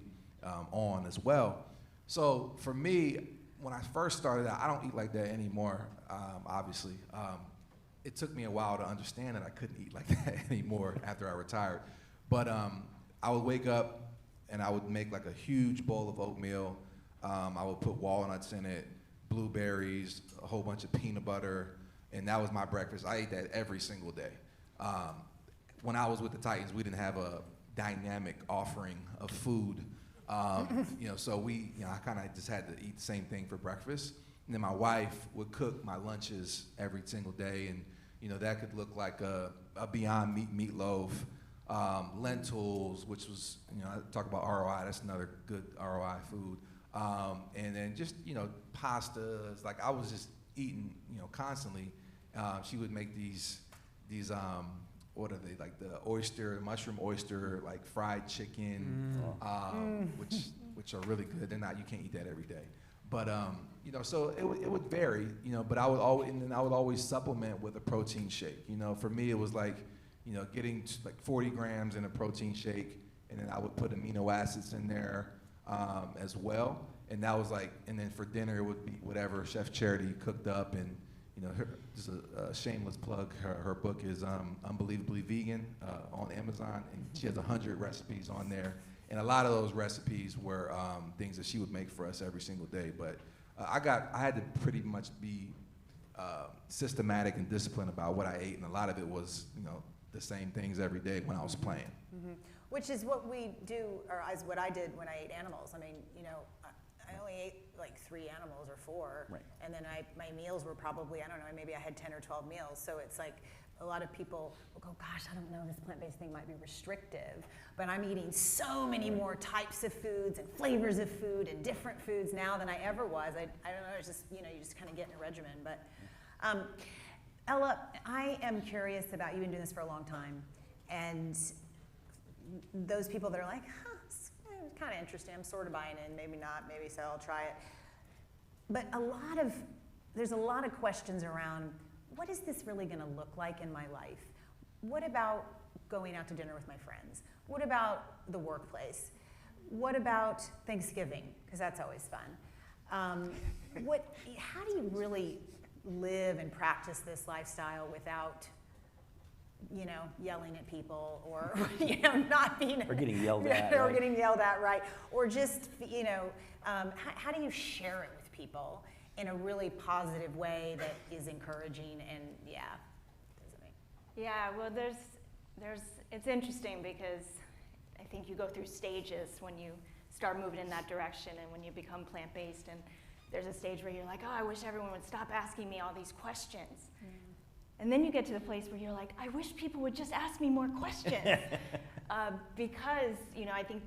on as well. So for me, when I first started out, I don't eat like that anymore, obviously. It took me a while to understand that I couldn't eat like that anymore after I retired. But I would wake up and I would make like a huge bowl of oatmeal. I would put walnuts in it, blueberries, a whole bunch of peanut butter, and that was my breakfast. I ate that every single day. When I was with the Titans, we didn't have a dynamic offering of food. You know, so I kind of just had to eat the same thing for breakfast. And then my wife would cook my lunches every single day, and you know, that could look like a Beyond Meat meatloaf, lentils, which was, you know, I talk about ROI, that's another good ROI food. And then just, you know, pastas, like I was just eating, you know, constantly. She would make these what are they, like the mushroom oyster, like fried chicken, which are really good. They're not, you can't eat that every day. But, you know, so it would vary, you know, but I would always supplement with a protein shake. You know, for me, it was like, you know, getting like 40 grams in a protein shake, and then I would put amino acids in there as well. And that was like, and then for dinner, it would be whatever Chef Charity cooked up. And, you know, just a shameless plug, her book is Unbelievably Vegan on Amazon, and she has 100 recipes on there. And a lot of those recipes were things that she would make for us every single day. But I had to pretty much be systematic and disciplined about what I ate, and a lot of it was, you know, the same things every day when I was playing. Mm-hmm. Which is what we do, or is what I did when I ate animals. I mean, you know, I only ate like 3 animals or 4, right. And then my meals were probably, I don't know, maybe I had 10 or 12 meals. So it's like a lot of people will go, gosh, I don't know, this plant-based thing might be restrictive, but I'm eating so many more types of foods and flavors of food and different foods now than I ever was. I don't know, it's just, you know, you just kind of get in a regimen. But Ella, I am curious about, you've been doing this for a long time, and those people that are like, it's kind of interesting, I'm sort of buying in, maybe not, maybe so, I'll try it. But there's a lot of questions around, what is this really gonna look like in my life? What about going out to dinner with my friends? What about the workplace? What about Thanksgiving? Because that's always fun. How do you really live and practice this lifestyle without, you know, yelling at people, or you know, not being, or getting yelled at, or right? getting yelled at, right? Or just, you know, how do you share it with people in a really positive way that is encouraging? And yeah, well, it's interesting because I think you go through stages when you start moving in that direction, and when you become plant-based, and there's a stage where you're like, oh, I wish everyone would stop asking me all these questions. And then you get to the place where you're like, I wish people would just ask me more questions. Because, you know, I think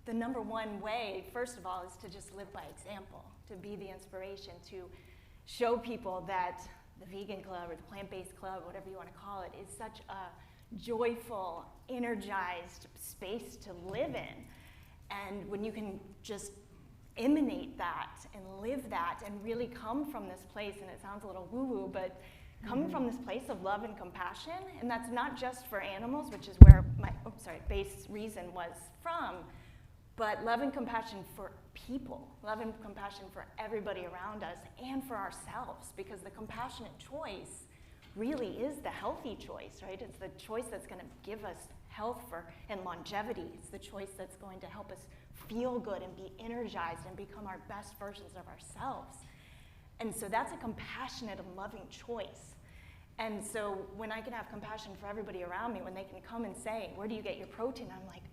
the number one way, first of all, is to just live by example, to be the inspiration, to show people that the vegan club or the plant-based club, whatever you want to call it, is such a joyful, energized space to live in. And when you can just emanate that and live that and really come from this place, and it sounds a little woo-woo, but coming from this place of love and compassion, and that's not just for animals, which is where my base reason was from, but love and compassion for people, love and compassion for everybody around us and for ourselves, because the compassionate choice really is the healthy choice, right? It's the choice that's going to give us health and longevity. It's the choice that's going to help us feel good and be energized and become our best versions of ourselves. And so that's a compassionate and loving choice. And so when I can have compassion for everybody around me, when they can come and say, where do you get your protein? I'm like,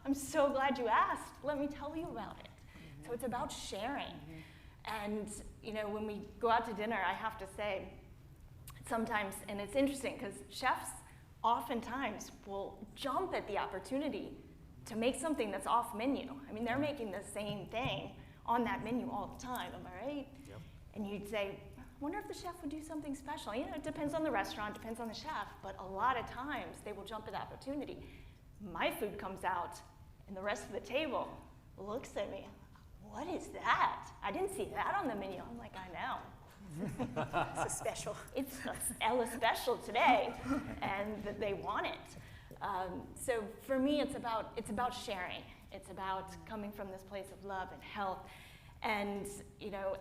I'm so glad you asked. Let me tell you about it. So it's about sharing. And when we go out to dinner, I have to say, sometimes, and it's interesting because chefs oftentimes will jump at the opportunity to make something that's off menu. I mean, they're making the same thing on that menu all the time, am I right? Yep. And you'd say, I wonder if the chef would do something special. It depends on the restaurant, depends on the chef, but a lot of times they will jump at the opportunity. My food comes out, and the rest of the table looks at me, what is that? I didn't see that on the menu. I'm like, I know. It's a special. It's Ella special today, and that they want it. So for me, it's about sharing. It's about coming from this place of love and health, and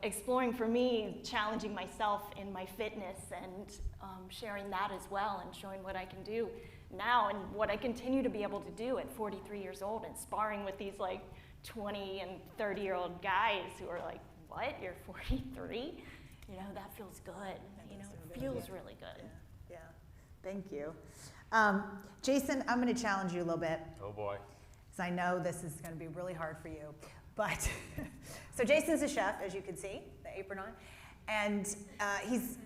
exploring for me, challenging myself in my fitness, and sharing that as well, and showing what I can do now, and what I continue to be able to do at 43 years old, and sparring with these like 20 and 30-year-old guys who are like, what, you're 43? That feels good. It feels really good. Yeah. Thank you. Jason, I'm going to challenge you a little bit. Oh boy. Because I know this is going to be really hard for you. But, so Jason's a chef, as you can see, the apron on. And he's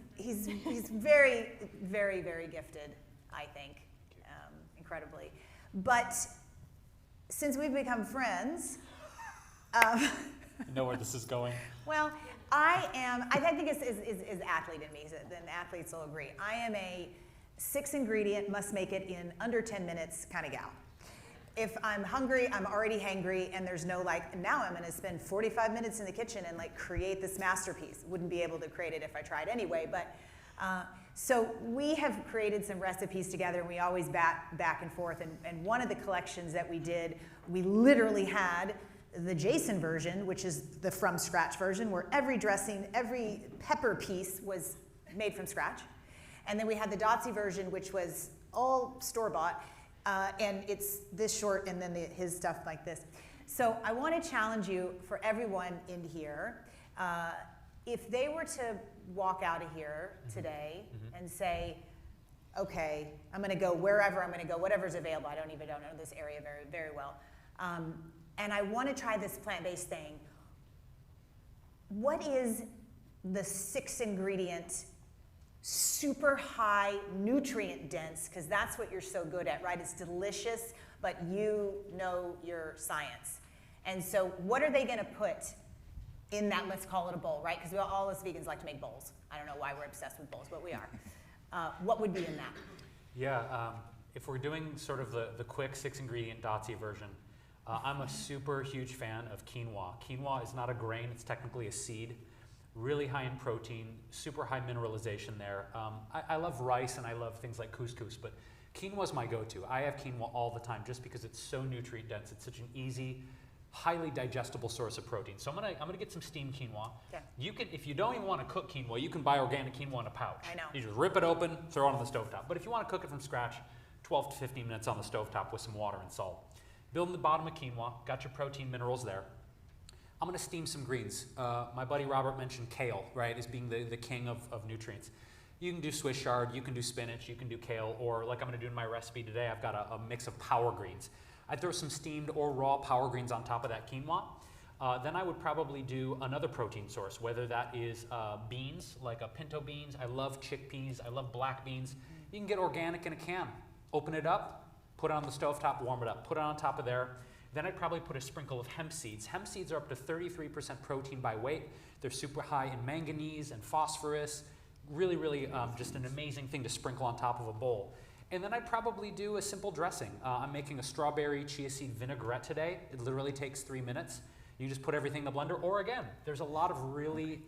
very, very, very gifted, I think, incredibly. But since we've become friends, You know where this is going? well, I think is athlete in me, then athletes will agree. I am a 6-ingredient, must make it in under 10 minutes kind of gal. If I'm hungry, I'm already hangry, and there's no now I'm gonna spend 45 minutes in the kitchen and create this masterpiece. Wouldn't be able to create it if I tried anyway, but so we have created some recipes together, and we always bat back and forth, and one of the collections that we did, we literally had the Jason version, which is the from scratch version, where every dressing, every pepper piece was made from scratch. And then we had the Dotsie version, which was all store-bought, and it's this short, and then his stuff like this. So I want to challenge you, for everyone in here, if they were to walk out of here today and say, okay, I'm going to go wherever I'm going to go, whatever's available. I don't know this area very, very well. And I want to try this plant-based thing. What is the 6-ingredient, super high, nutrient dense, because that's what you're so good at, right? It's delicious, but you know your science. And so what are they going to put in that, let's call it a bowl, right? Because all us vegans like to make bowls. I don't know why we're obsessed with bowls, but we are. What would be in that? Yeah, if we're doing sort of the quick 6-ingredient Dotsie version, I'm a super huge fan of quinoa. Quinoa is not a grain, it's technically a seed. Really high in protein, super high mineralization there. I love rice and I love things like couscous, but quinoa is my go-to. I have quinoa all the time just because it's so nutrient dense. It's such an easy, highly digestible source of protein. So I'm gonna get some steamed quinoa. Okay. You can, if you don't even want to cook quinoa, you can buy organic quinoa in a pouch. I know. You just rip it open, throw it on the stovetop. But if you want to cook it from scratch, 12 to 15 minutes on the stovetop with some water and salt. Building the bottom of quinoa, got your protein minerals there. I'm gonna steam some greens. My buddy Robert mentioned kale, right, as being the king of nutrients. You can do Swiss chard, you can do spinach, you can do kale, or like I'm gonna do in my recipe today, I've got a mix of power greens. I'd throw some steamed or raw power greens on top of that quinoa. Then I would probably do another protein source, whether that is beans, like pinto beans. I love chickpeas, I love black beans. You can get organic in a can. Open it up, put it on the stovetop, warm it up, put it on top of there. Then I'd probably put a sprinkle of hemp seeds. Hemp seeds are up to 33% protein by weight. They're super high in manganese and phosphorus. Really, really just an amazing thing to sprinkle on top of a bowl. And then I'd probably do a simple dressing. I'm making a strawberry chia seed vinaigrette today. It literally takes 3 minutes. You just put everything in the blender, or again, there's a lot of really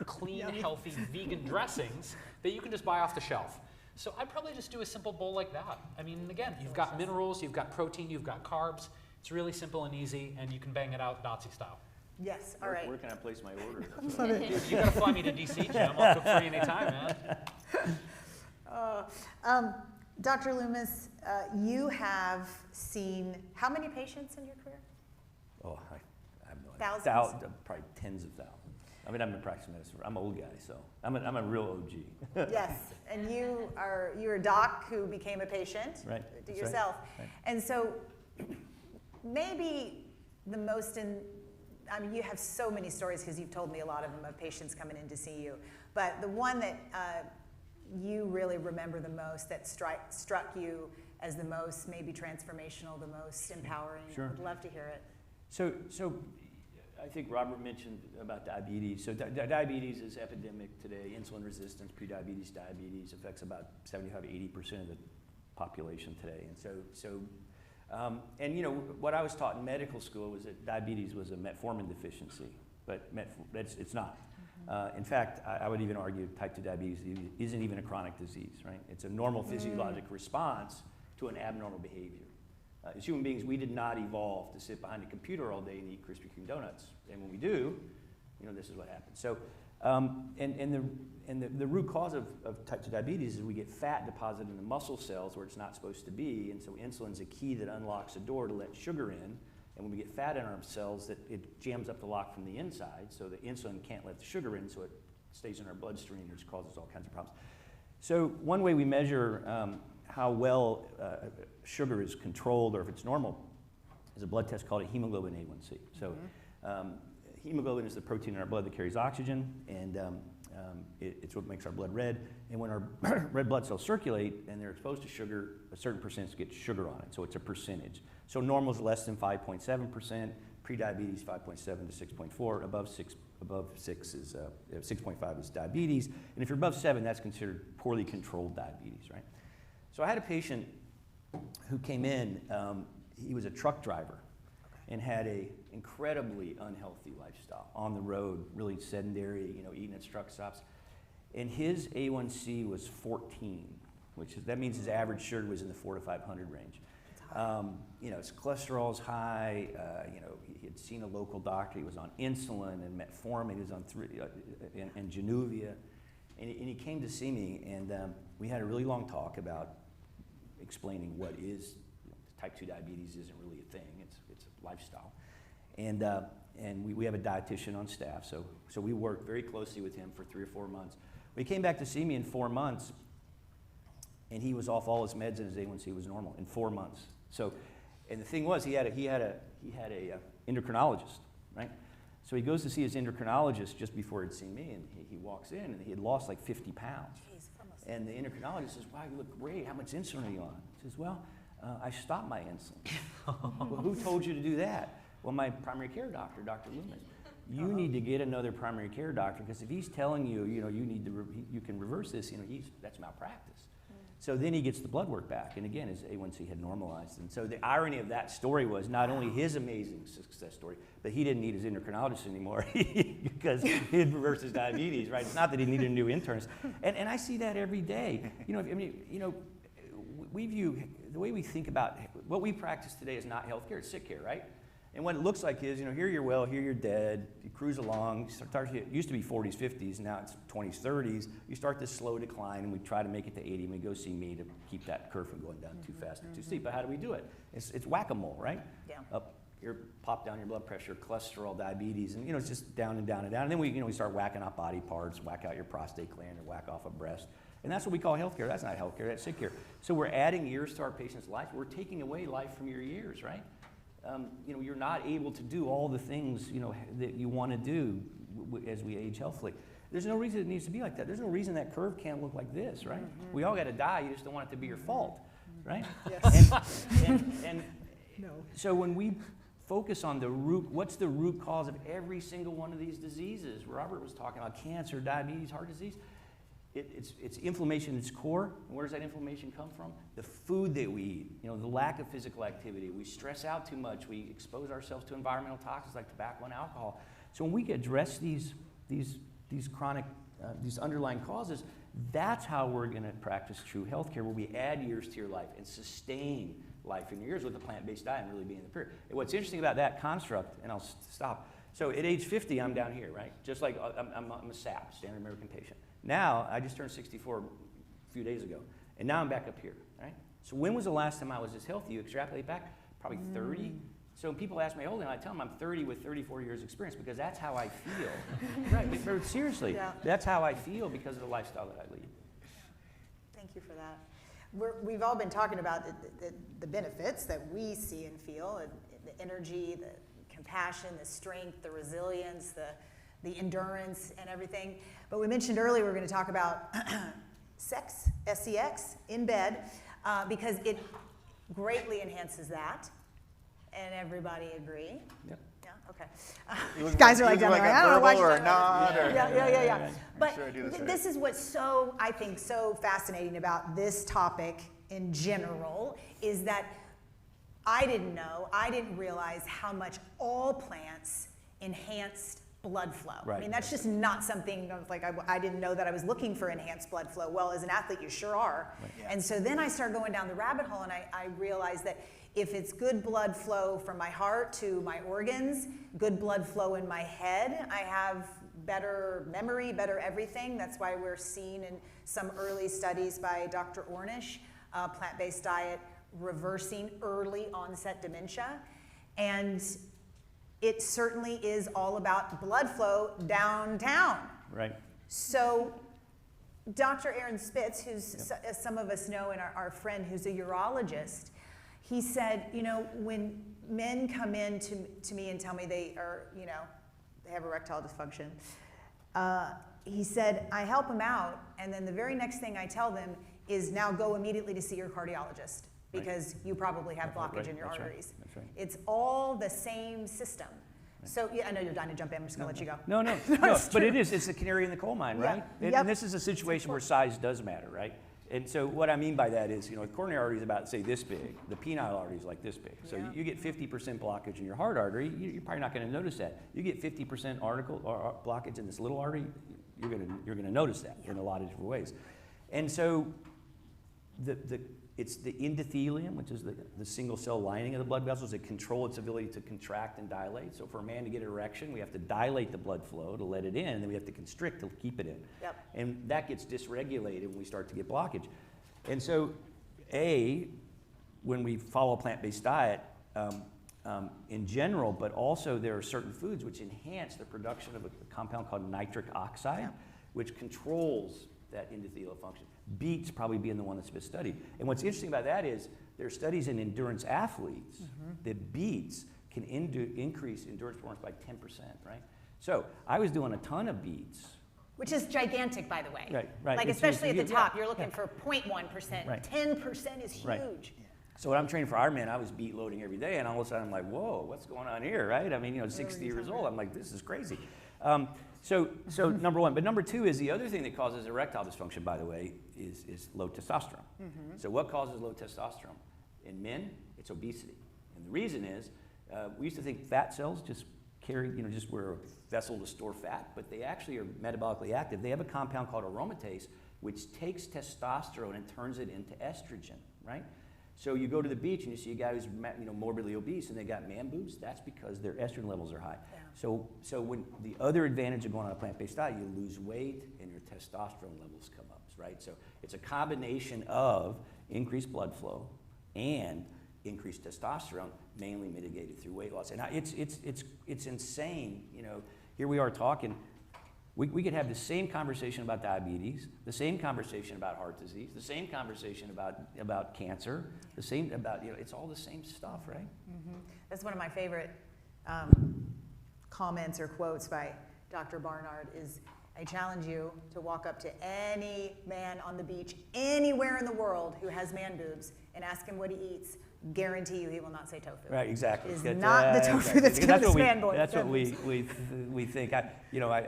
clean, healthy vegan dressings that you can just buy off the shelf. So I'd probably just do a simple bowl like that. I mean, again, you've got minerals, you've got protein, you've got carbs. It's really simple and easy, and you can bang it out Dotsie style. Yes, all right. Where can I place my order? You gotta fly me to DC, Jim. I'll cook for you anytime, man. Dr. Loomis, you have seen how many patients in your career? Oh, I have no idea. Thousands? Probably tens of thousands. I mean, I've been practicing medicine. I'm an old guy, so I'm a real OG. Yes, and you're a doc who became a patient yourself. Right. And so maybe the most I mean, you have so many stories because you've told me a lot of them of patients coming in to see you. But the one that you really remember the most, that struck you as the most maybe transformational, the most empowering, Sure. I'd love to hear it. So I think Robert mentioned about diabetes. So diabetes is epidemic today. Insulin resistance, prediabetes, diabetes affects about 75–80% of the population today. And and you know, what I was taught in medical school was that diabetes was a metformin deficiency, but it's not. In fact, I would even argue type 2 diabetes isn't even a chronic disease, right? It's a normal physiologic response to an abnormal behavior. As human beings, we did not evolve to sit behind a computer all day and eat Krispy Kreme donuts. And when we do, you know, this is what happens. So, the root cause of type 2 diabetes is we get fat deposited in the muscle cells where it's not supposed to be, and so insulin's a key that unlocks the door to let sugar in. And when we get fat in our cells, it jams up the lock from the inside, so the insulin can't let the sugar in, so it stays in our bloodstream, which causes all kinds of problems. So one way we measure how well sugar is controlled, or if it's normal, is a blood test called a hemoglobin A1C. So hemoglobin is the protein in our blood that carries oxygen, and it's what makes our blood red. And when our red blood cells circulate and they're exposed to sugar, a certain percentage gets sugar on it, so it's a percentage. So normal is less than 5.7%, prediabetes 5.7 to 6.4, above 6 is 6.5 is diabetes, and if you're above 7, that's considered poorly controlled diabetes, right? So I had a patient who came in, he was a truck driver and had a incredibly unhealthy lifestyle, on the road, really sedentary, you know, eating at truck stops. And his A1C was 14, that means his average sugar was in the 400 to 500 range. You know, his cholesterol's high, you know, he had seen a local doctor, he was on insulin and metformin, he was on and Januvia, and he came to see me, and we had a really long talk about explaining what is, you know, type 2 diabetes isn't really a thing, it's a lifestyle. And we have a dietitian on staff, so we worked very closely with him for 3 or 4 months. He came back to see me in 4 months, and he was off all his meds and his A1C was normal in 4 months. So, and the thing was, he had a endocrinologist, right? So he goes to see his endocrinologist just before he'd seen me, and he walks in, and he had lost like 50 pounds. And the endocrinologist says, "Wow, you look great. How much insulin are you on?" He says, "Well, I stopped my insulin." "Well, who told you to do that?" "Well, my primary care doctor, Dr. Loomis." "You need to get another primary care doctor, because if he's telling you, you know, you can reverse this, you know, that's malpractice." So then he gets the blood work back, and again, his A1C had normalized. And so the irony of that story was not only his amazing success story, but he didn't need his endocrinologist anymore because he had reversed his diabetes, right? It's not that he needed a new internist. And I see that every day. You know, I mean, you know, we view, the way we think about, what we practice today is not healthcare, it's sick care, right? And what it looks like is, you know, here you're well, here you're dead, you cruise along, it used to be 40s, 50s, now it's 20s, 30s, you start this slow decline, and we try to make it to 80, and we go see me to keep that curve from going down too fast or too steep. But how do we do it? It's whack-a-mole, right? Yeah. Up, pop down your blood pressure, cholesterol, diabetes, and you know, it's just down and down and down. And then we start whacking out body parts, whack out your prostate gland, or whack off a breast. And that's what we call healthcare. That's not healthcare, that's sick care. So we're adding years to our patient's life. We're taking away life from your years, right? You know, you're not able to do all the things, you know, that you want to do as we age healthily. There's no reason it needs to be like that. There's no reason that curve can't look like this, right? We all got to die. You just don't want it to be your fault, right? Yes. And so when we focus on the root, what's the root cause of every single one of these diseases? Robert was talking about cancer, diabetes, heart disease. It's inflammation at its core. And where does that inflammation come from? The food that we eat, you know, the lack of physical activity. We stress out too much. We expose ourselves to environmental toxins like tobacco and alcohol. So when we address these chronic, these underlying causes, that's how we're going to practice true healthcare, where we add years to your life and sustain life in your years with a plant-based diet and really being in the period. And what's interesting about that construct, and I'll stop. So at age 50, I'm down here, right? Just like I'm a SAP, Standard American Patient. Now, I just turned 64 a few days ago, and now I'm back up here, right? So when was the last time I was this healthy? You extrapolate back, probably 30. So when people ask me, how old am I? I tell them I'm 30 with 34 years experience, because that's how I feel. Right, but seriously, that's how I feel because of the lifestyle that I lead. Thank you for that. We've all been talking about the benefits that we see and feel, and the energy, the compassion, the strength, the resilience, the endurance and everything. But we mentioned earlier we're going to talk about sex, SEX, in bed, because it greatly enhances that. And everybody agree? Yep. Yeah, okay. Guys are like, like I don't know why or she's not. Yeah. But sure I do this this is what's so, I think, so fascinating about this topic in general is that I didn't realize how much all plants enhanced blood flow. Right. I mean, that's just not something like I didn't know that I was looking for enhanced blood flow. Well, as an athlete, you sure are. Right. Yeah. And so then I started going down the rabbit hole, and I realized that if it's good blood flow from my heart to my organs, good blood flow in my head, I have better memory, better everything. That's why we're seeing in some early studies by Dr. Ornish, plant-based diet reversing early onset dementia. And it certainly is all about blood flow downtown. Right. So Dr. Aaron Spitz, who's as some of us know, and our friend who's a urologist, he said, when men come in to me and tell me they are, they have erectile dysfunction, he said, I help them out, and then the very next thing I tell them is now go immediately to see your cardiologist because you probably have blockage in your arteries. That's right. It's all the same system. So yeah, I know you're dying to jump in. I'm just going to let you go. No, but it's the canary in the coal mine, right? Yeah. And this is a situation where size does matter, right? And so what I mean by that is, the coronary artery is about, say, this big. The penile artery is like this big. So you get 50% blockage in your heart artery, you're probably not going to notice that. You get 50% blockage in this little artery, you're going to notice that in a lot of different ways. And so it's the endothelium, which is the single cell lining of the blood vessels that control its ability to contract and dilate. So for a man to get an erection, we have to dilate the blood flow to let it in, and then we have to constrict to keep it in. Yep. And that gets dysregulated when we start to get blockage. And so, when we follow a plant-based diet, in general, but also there are certain foods which enhance the production of a compound called nitric oxide, which controls that endothelial function. Beets probably being the one that's been studied. And what's interesting about that is there are studies in endurance athletes that beets can increase endurance performance by 10%, right? So I was doing a ton of beets. Which is gigantic, by the way. Right. Like especially at the top, you're looking for 0.1%. Right. 10% is huge. Right. So when I'm training for Ironman, I was beet loading every day, and all of a sudden I'm like, whoa, what's going on here, right? I mean, 60 years old, I'm like, this is crazy. So number one. But number two is the other thing that causes erectile dysfunction, by the way, is low testosterone. So what causes low testosterone? In men, it's obesity. And the reason is, we used to think fat cells just carry, just were a vessel to store fat, but they actually are metabolically active. They have a compound called aromatase, which takes testosterone and turns it into estrogen, right? So you go to the beach and you see a guy who's morbidly obese and they got man boobs. That's because their estrogen levels are high. Yeah. So when the other advantage of going on a plant-based diet, you lose weight and your testosterone levels come up, right? So it's a combination of increased blood flow and increased testosterone, mainly mitigated through weight loss. And it's insane. Here we are talking. We could have the same conversation about diabetes, the same conversation about heart disease, the same conversation about cancer, the same about, it's all the same stuff, right? That's one of my favorite comments or quotes by Dr. Barnard is, I challenge you to walk up to any man on the beach anywhere in the world who has man boobs and ask him what he eats. Guarantee you he will not say tofu. Right, exactly. It is not the tofu that's going to expand boys. That's what we think. I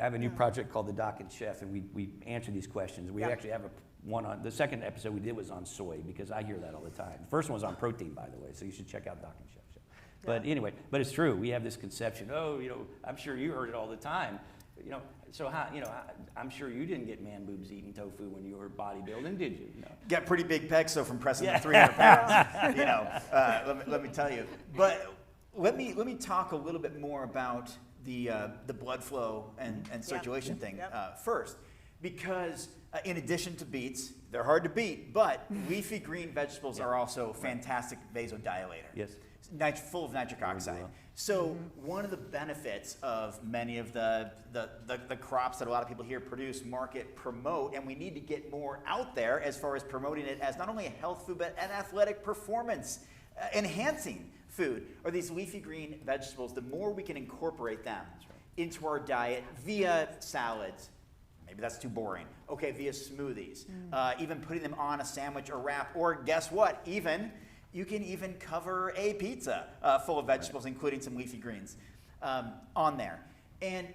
have a new project called The Doc and Chef, and we answer these questions. We actually have one on, the second episode we did was on soy, because I hear that all the time. The first one was on protein, by the way, so you should check out Doc and Chef show. But anyway, but it's true. We have this conception, I'm sure you heard it all the time. So how, I'm sure you didn't get man boobs eating tofu when you were bodybuilding, did you? Got pretty big pecs, though, from pressing the 300 pounds. Let me tell you. But let me talk a little bit more about the blood flow and circulation thing first, because in addition to beets, they're hard to beat, but leafy green vegetables are also fantastic vasodilator. Yes. Full of nitric oxide. So one of the benefits of many of the crops that a lot of people here produce, market, promote, and we need to get more out there as far as promoting it as not only a health food, but an athletic performance enhancing food are these leafy green vegetables. The more we can incorporate them into our diet via salads, maybe that's too boring. Okay, via smoothies, even putting them on a sandwich or wrap, or guess what? You can even cover a pizza full of vegetables, including some leafy greens on there. And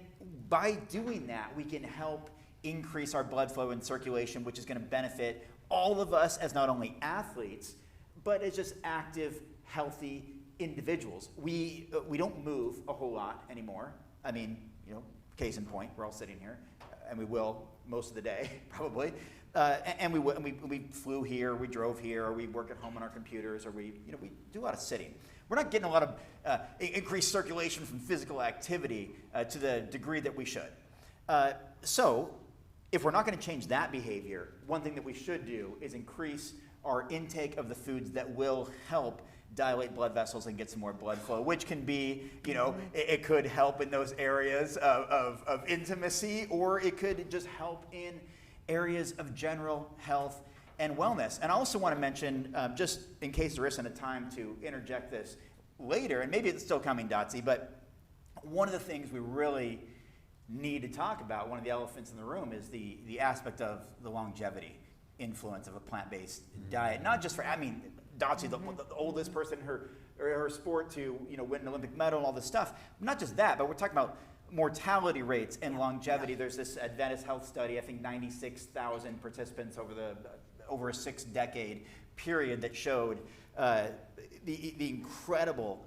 by doing that, we can help increase our blood flow and circulation, which is going to benefit all of us as not only athletes, but as just active, healthy individuals. We don't move a whole lot anymore. I mean, case in point, we're all sitting here, and we will most of the day, probably. And we flew here, we drove here, or we work at home on our computers, or we do a lot of sitting. We're not getting a lot of increased circulation from physical activity to the degree that we should. So, if we're not going to change that behavior, one thing that we should do is increase our intake of the foods that will help dilate blood vessels and get some more blood flow, which can be, it could help in those areas of intimacy, or it could just help in areas of general health and wellness. And I also want to mention, just in case there isn't a time to interject this later, and maybe it's still coming, Dotsie, but one of the things we really need to talk about, one of the elephants in the room, is the aspect of the longevity influence of a plant-based diet. Not just for, Dotsie, the oldest person in her sport to win an Olympic medal and all this stuff. Not just that, but we're talking about mortality rates and longevity. There's this Adventist Health study, I think 96,000 participants over a 6-decade period that showed the incredible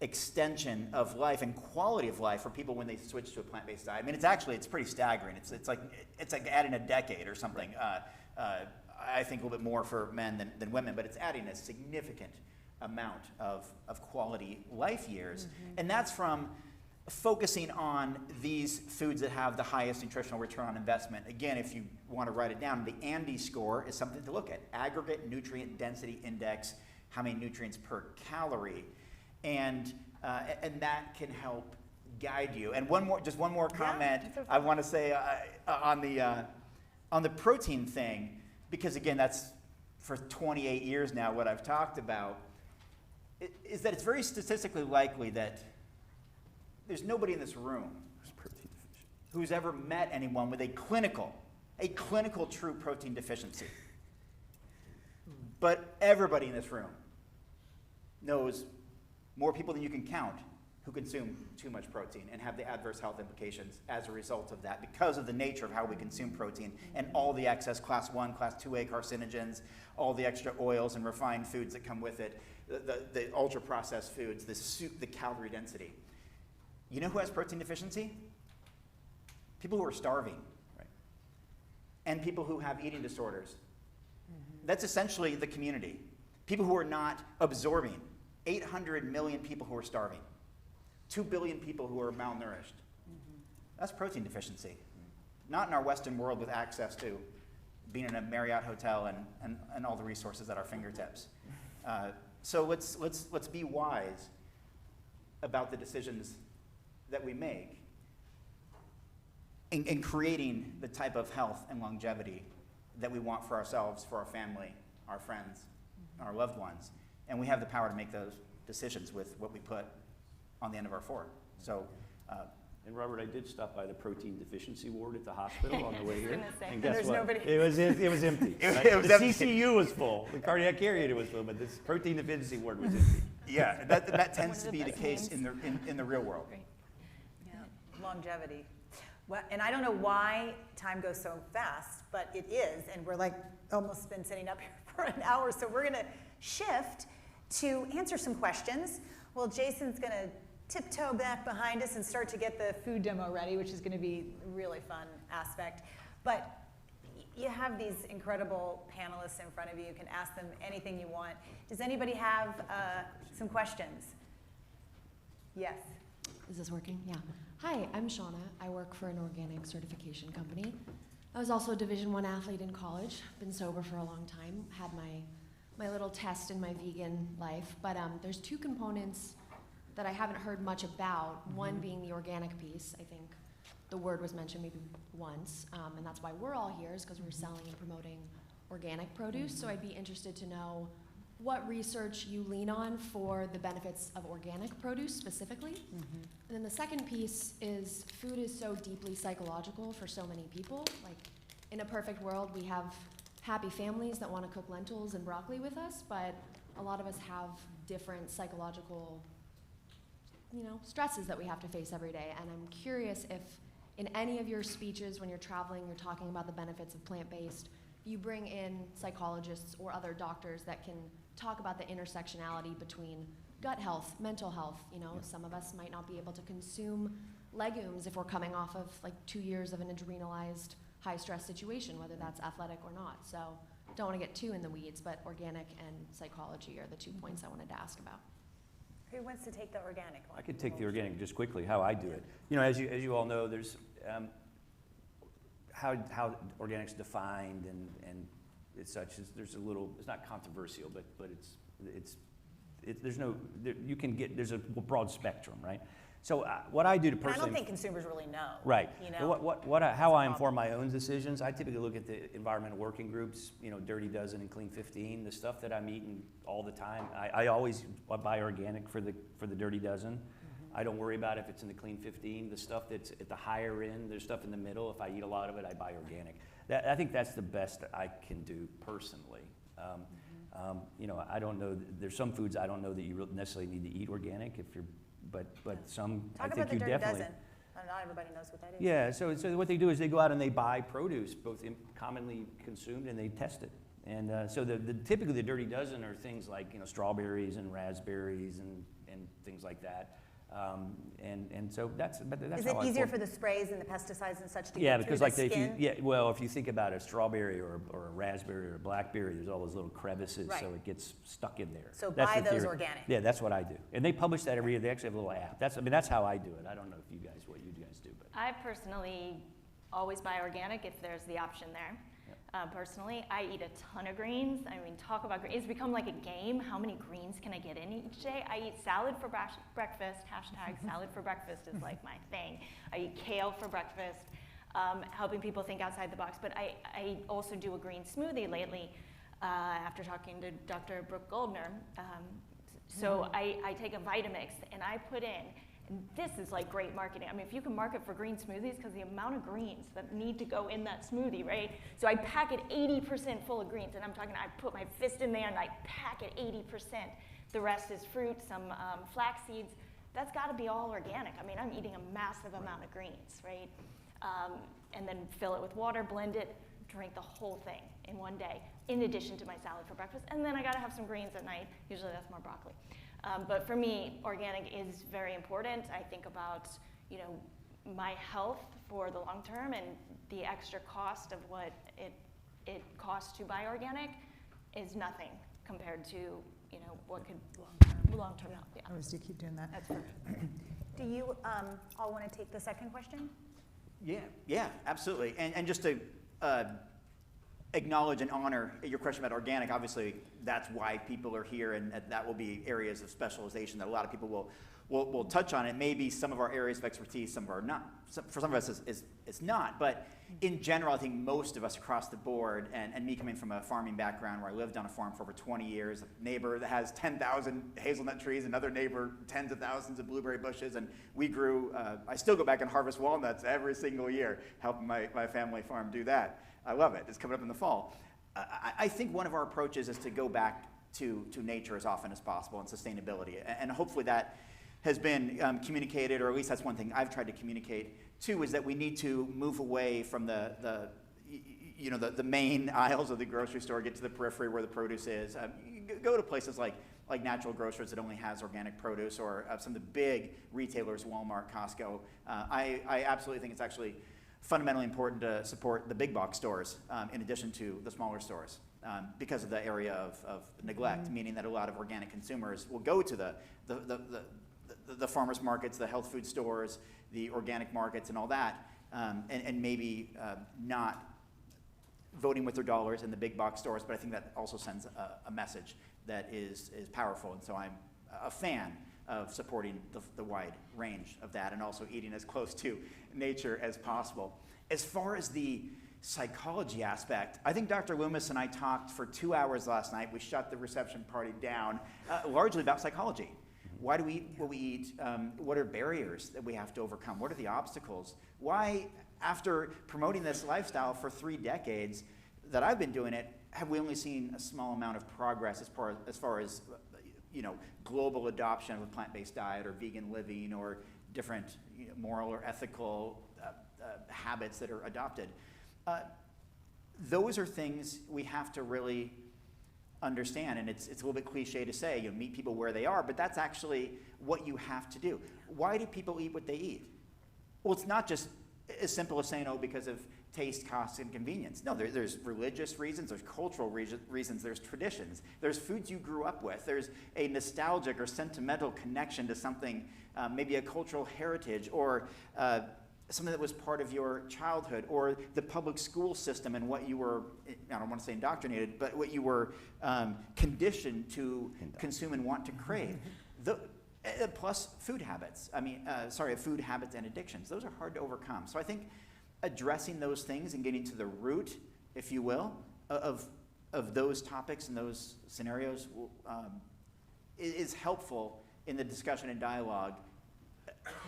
extension of life and quality of life for people when they switch to a plant-based diet. I mean, it's pretty staggering. It's like adding a decade or something. I think a little bit more for men than women, but it's adding a significant amount of quality life years. And that's from focusing on these foods that have the highest nutritional return on investment. Again, if you want to write it down, the ANDI score is something to look at. Aggregate Nutrient Density Index, how many nutrients per calorie. And that can help guide you. And one more comment I want to say on the protein thing, because again, that's for 28 years now what I've talked about, is that it's very statistically likely that there's nobody in this room who's ever met anyone with a clinical true protein deficiency. But everybody in this room knows more people than you can count who consume too much protein and have the adverse health implications as a result of that, because of the nature of how we consume protein and all the excess class 1, class 2A carcinogens, all the extra oils and refined foods that come with it, the ultra-processed foods, the calorie density. You know who has protein deficiency? People who are starving, right? And people who have eating disorders. That's essentially the community. People who are not absorbing. 800 million people who are starving. 2 billion people who are malnourished. That's protein deficiency. Not in our Western world with access to being in a Marriott hotel and all the resources at our fingertips. So let's be wise about the decisions that we make in creating the type of health and longevity that we want for ourselves, for our family, our friends, our loved ones. And we have the power to make those decisions with what we put on the end of our fork. So, and Robert, I did stop by the protein deficiency ward at the hospital on the way here. And guess what? Nobody. It was empty. It was empty. CCU was full. The cardiac care unit was full, but this protein deficiency ward was empty. Yeah, that tends to be the case in the real world. Yeah, longevity. Well, and I don't know why time goes so fast, but it is, and we're like almost been sitting up here for an hour, so we're gonna shift to answer some questions. Well, Jason's gonna tiptoe back behind us and start to get the food demo ready, which is gonna be a really fun aspect. But you have these incredible panelists in front of you. You can ask them anything you want. Does anybody have some questions? Yes. Is this working? Yeah. Hi, I'm Shauna. I work for an organic certification company. I was also a Division I athlete in college. Been sober for a long time. Had my little test in my vegan life. But there's two components that I haven't heard much about. One being the organic piece. I think the word was mentioned maybe once, and that's why we're all here, is because we're selling and promoting organic produce. So I'd be interested to know what research you lean on for the benefits of organic produce specifically. And then the second piece is food is so deeply psychological for so many people. Like, in a perfect world, we have happy families that want to cook lentils and broccoli with us, but a lot of us have different psychological, stresses that we have to face every day. And I'm curious if in any of your speeches when you're traveling, you're talking about the benefits of plant-based, you bring in psychologists or other doctors that can talk about the intersectionality between gut health, mental health. Some of us might not be able to consume legumes if we're coming off of like 2 years of an adrenalized high-stress situation, whether that's athletic or not. So don't want to get too in the weeds, but organic and psychology are the 2 points I wanted to ask about. Who wants to take the organic one? I could take the organic just quickly, how I do it. As you all know, there's how organic's defined and it's such. There's a little. It's not controversial, but there's a broad spectrum, right? So what I do to personally, and I don't think consumers really know. Right. How I inform my own decisions, I typically look at the environmental working groups, Dirty Dozen and Clean 15, the stuff that I'm eating all the time. I always buy organic for the Dirty Dozen. I don't worry about if it's in the Clean 15. The stuff that's at the higher end, there's stuff in the middle. If I eat a lot of it, I buy organic. I think that's the best I can do personally. I don't know. There's some foods I don't know that you necessarily need to eat organic if you're. But some, Talk I think about the you Dirty definitely. Dozen. Not everybody knows what that is. Yeah, so what they do is they go out and they buy produce, both commonly consumed, and they test it. And so typically the Dirty Dozen are things like strawberries and raspberries and things like that. And so that's Is it easier for the sprays and the pesticides and such to yeah, get because through like the skin? if you think about a strawberry or a raspberry or a blackberry, there's all those little crevices, Right. so it gets stuck in there. So That's buy the those theory. organic. Yeah, that's what I do, and they publish that every year. They actually have a little app. That's how I do it. I don't know if what you guys do, but I personally always buy organic if there's the option there. Personally, I eat a ton of greens. I mean, talk about greens. It's become like a game. How many greens can I get in each day? I eat salad for breakfast. # salad for breakfast is like my thing. I eat kale for breakfast, helping people think outside the box. But I also do a green smoothie lately after talking to Dr. Brooke Goldner. So I take a Vitamix and I put in, and this is like great marketing. I mean, if you can market for green smoothies, because the amount of greens that need to go in that smoothie, right? So I pack it 80% full of greens, and I'm talking, I put my fist in there and I pack it 80%. The rest is fruit, some flax seeds. That's got to be all organic. I mean, I'm eating a massive amount of greens, right? And then fill it with water, blend it, drink the whole thing in one day, in addition to my salad for breakfast. And then I got to have some greens at night. Usually that's more broccoli. But for me, organic is very important. I think about, my health for the long term and the extra cost of what it costs to buy organic is nothing compared to, what could long-term help. Yeah. I always do keep doing that. That's perfect. Do you all want to take the second question? Yeah, absolutely. And just to acknowledge and honor your question about organic, obviously that's why people are here, and that will be areas of specialization that a lot of people will touch on. It may be some of our areas of expertise, some of our not. For some of us it's not, but in general I think most of us across the board, and me coming from a farming background where I lived on a farm for over 20 years, a neighbor that has 10,000 hazelnut trees, another neighbor tens of thousands of blueberry bushes, and we grew, I still go back and harvest walnuts every single year, helping my family farm do that. I love it. It's coming up in the fall. I think one of our approaches is to go back to nature as often as possible and sustainability. And hopefully that has been communicated, or at least that's one thing I've tried to communicate too, is that we need to move away from the main aisles of the grocery store, get to the periphery where the produce is. Go to places like Natural Grocers that only has organic produce, or some of the big retailers, Walmart, Costco. I absolutely think it's actually fundamentally important to support the big box stores in addition to the smaller stores because of the area of neglect, meaning that a lot of organic consumers will go to the farmers markets, the health food stores, the organic markets and all that, and maybe not voting with their dollars in the big box stores, but I think that also sends a message that is powerful, and so I'm a fan of supporting the wide range of that, and also eating as close to nature as possible. As far as the psychology aspect. I think Dr. Loomis and I talked for 2 hours last night. We shut the reception party down, largely about psychology. Why do we eat what we eat? What are barriers that we have to overcome? What are the obstacles? Why, after promoting this lifestyle for 3 decades that I've been doing it, have we only seen a small amount of progress as far as global adoption of a plant-based diet or vegan living or different moral or ethical habits that are adopted? Those are things we have to really understand, and it's a little bit cliche to say, meet people where they are, but that's actually what you have to do. Why do people eat what they eat? Well, it's not just as simple as saying, because of taste, cost, and convenience. No, there's religious reasons, there's cultural reasons, there's traditions, there's foods you grew up with, there's a nostalgic or sentimental connection to something, maybe a cultural heritage, or something that was part of your childhood, or the public school system and what you were, I don't want to say indoctrinated, but what you were conditioned to consume and want to crave. Plus food habits. Food habits and addictions. Those are hard to overcome. So I think addressing those things and getting to the root, if you will, of those topics and those scenarios is helpful in the discussion and dialogue,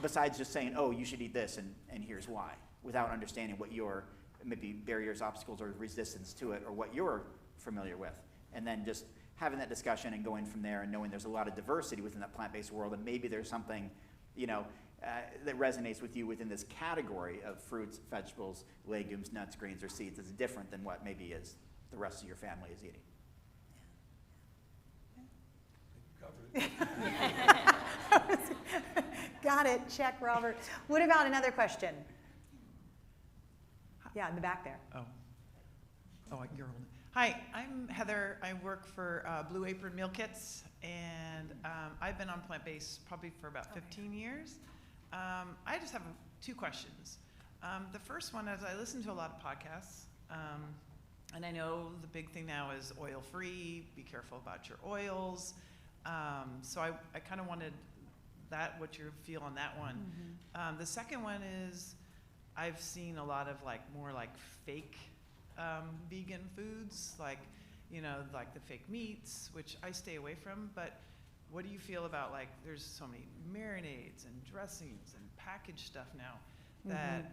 besides just saying, you should eat this and here's why, without understanding what your maybe barriers, obstacles, or resistance to it, or what you're familiar with. And then just having that discussion and going from there and knowing there's a lot of diversity within that plant-based world, and maybe there's something, that resonates with you within this category of fruits, vegetables, legumes, nuts, grains, or seeds that's different than what maybe is the rest of your family is eating. Got it. Check, Robert. What about another question? Yeah, in the back there. You're holding. Hi, I'm Heather. I work for Blue Apron Meal Kits, and I've been on plant-based probably for about 15 years. I just have 2 questions. The first one is I listen to a lot of podcasts, and I know the big thing now is oil-free, be careful about your oils. So I kind of wanted what you feel on that one. The second one is I've seen a lot of more fake vegan foods, like the fake meats, which I stay away from. But what do you feel about there's so many marinades and dressings and packaged stuff now that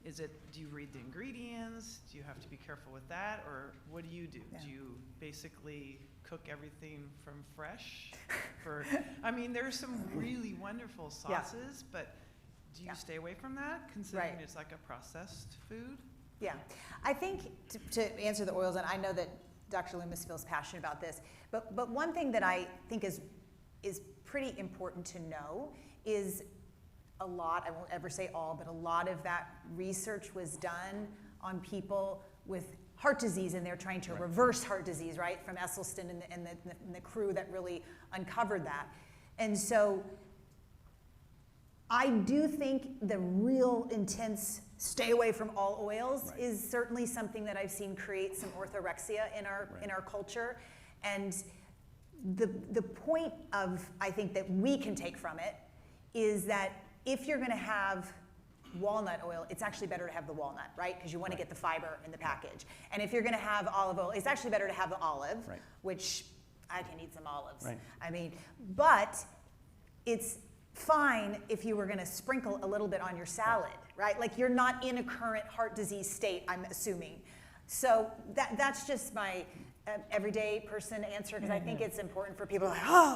do you read the ingredients? Do you have to be careful with that? Or what do you do? Yeah. Do you basically cook everything from fresh? There's some really wonderful sauces, but do you stay away from that, considering it's like a processed food? Yeah, I think to answer the oils, and I know that Dr. Loomis feels passionate about this, but one thing that I think is pretty important to know is a lot, I won't ever say all, but a lot of that research was done on people with heart disease, and they're trying to reverse heart disease, right? From Esselstyn and the crew that really uncovered that. And so I do think the real intense stay away from all oils is certainly something that I've seen create some orthorexia in our culture. And the point I think that we can take from it is that if you're going to have walnut oil, it's actually better to have the walnut, right? Because you want to get the fiber in the package. And if you're going to have olive oil, it's actually better to have the olive, which I can eat some olives. But it's fine if you were going to sprinkle a little bit on your salad, right? You're not in a current heart disease state, I'm assuming. So that's just my everyday person answer, because I think it's important for people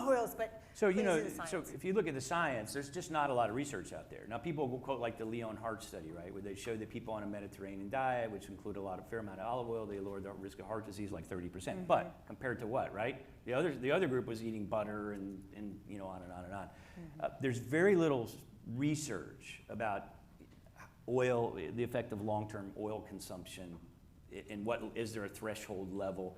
oils, but so if you look at the science, there's just not a lot of research out there. Now people will quote the Leon Heart study, right, where they showed that people on a Mediterranean diet, which include a fair amount of olive oil, they lowered the risk of heart disease 30%. But compared to what, right? The other group was eating butter and on and on and on. There's very little research about oil, the effect of long-term oil consumption, and what is there a threshold level.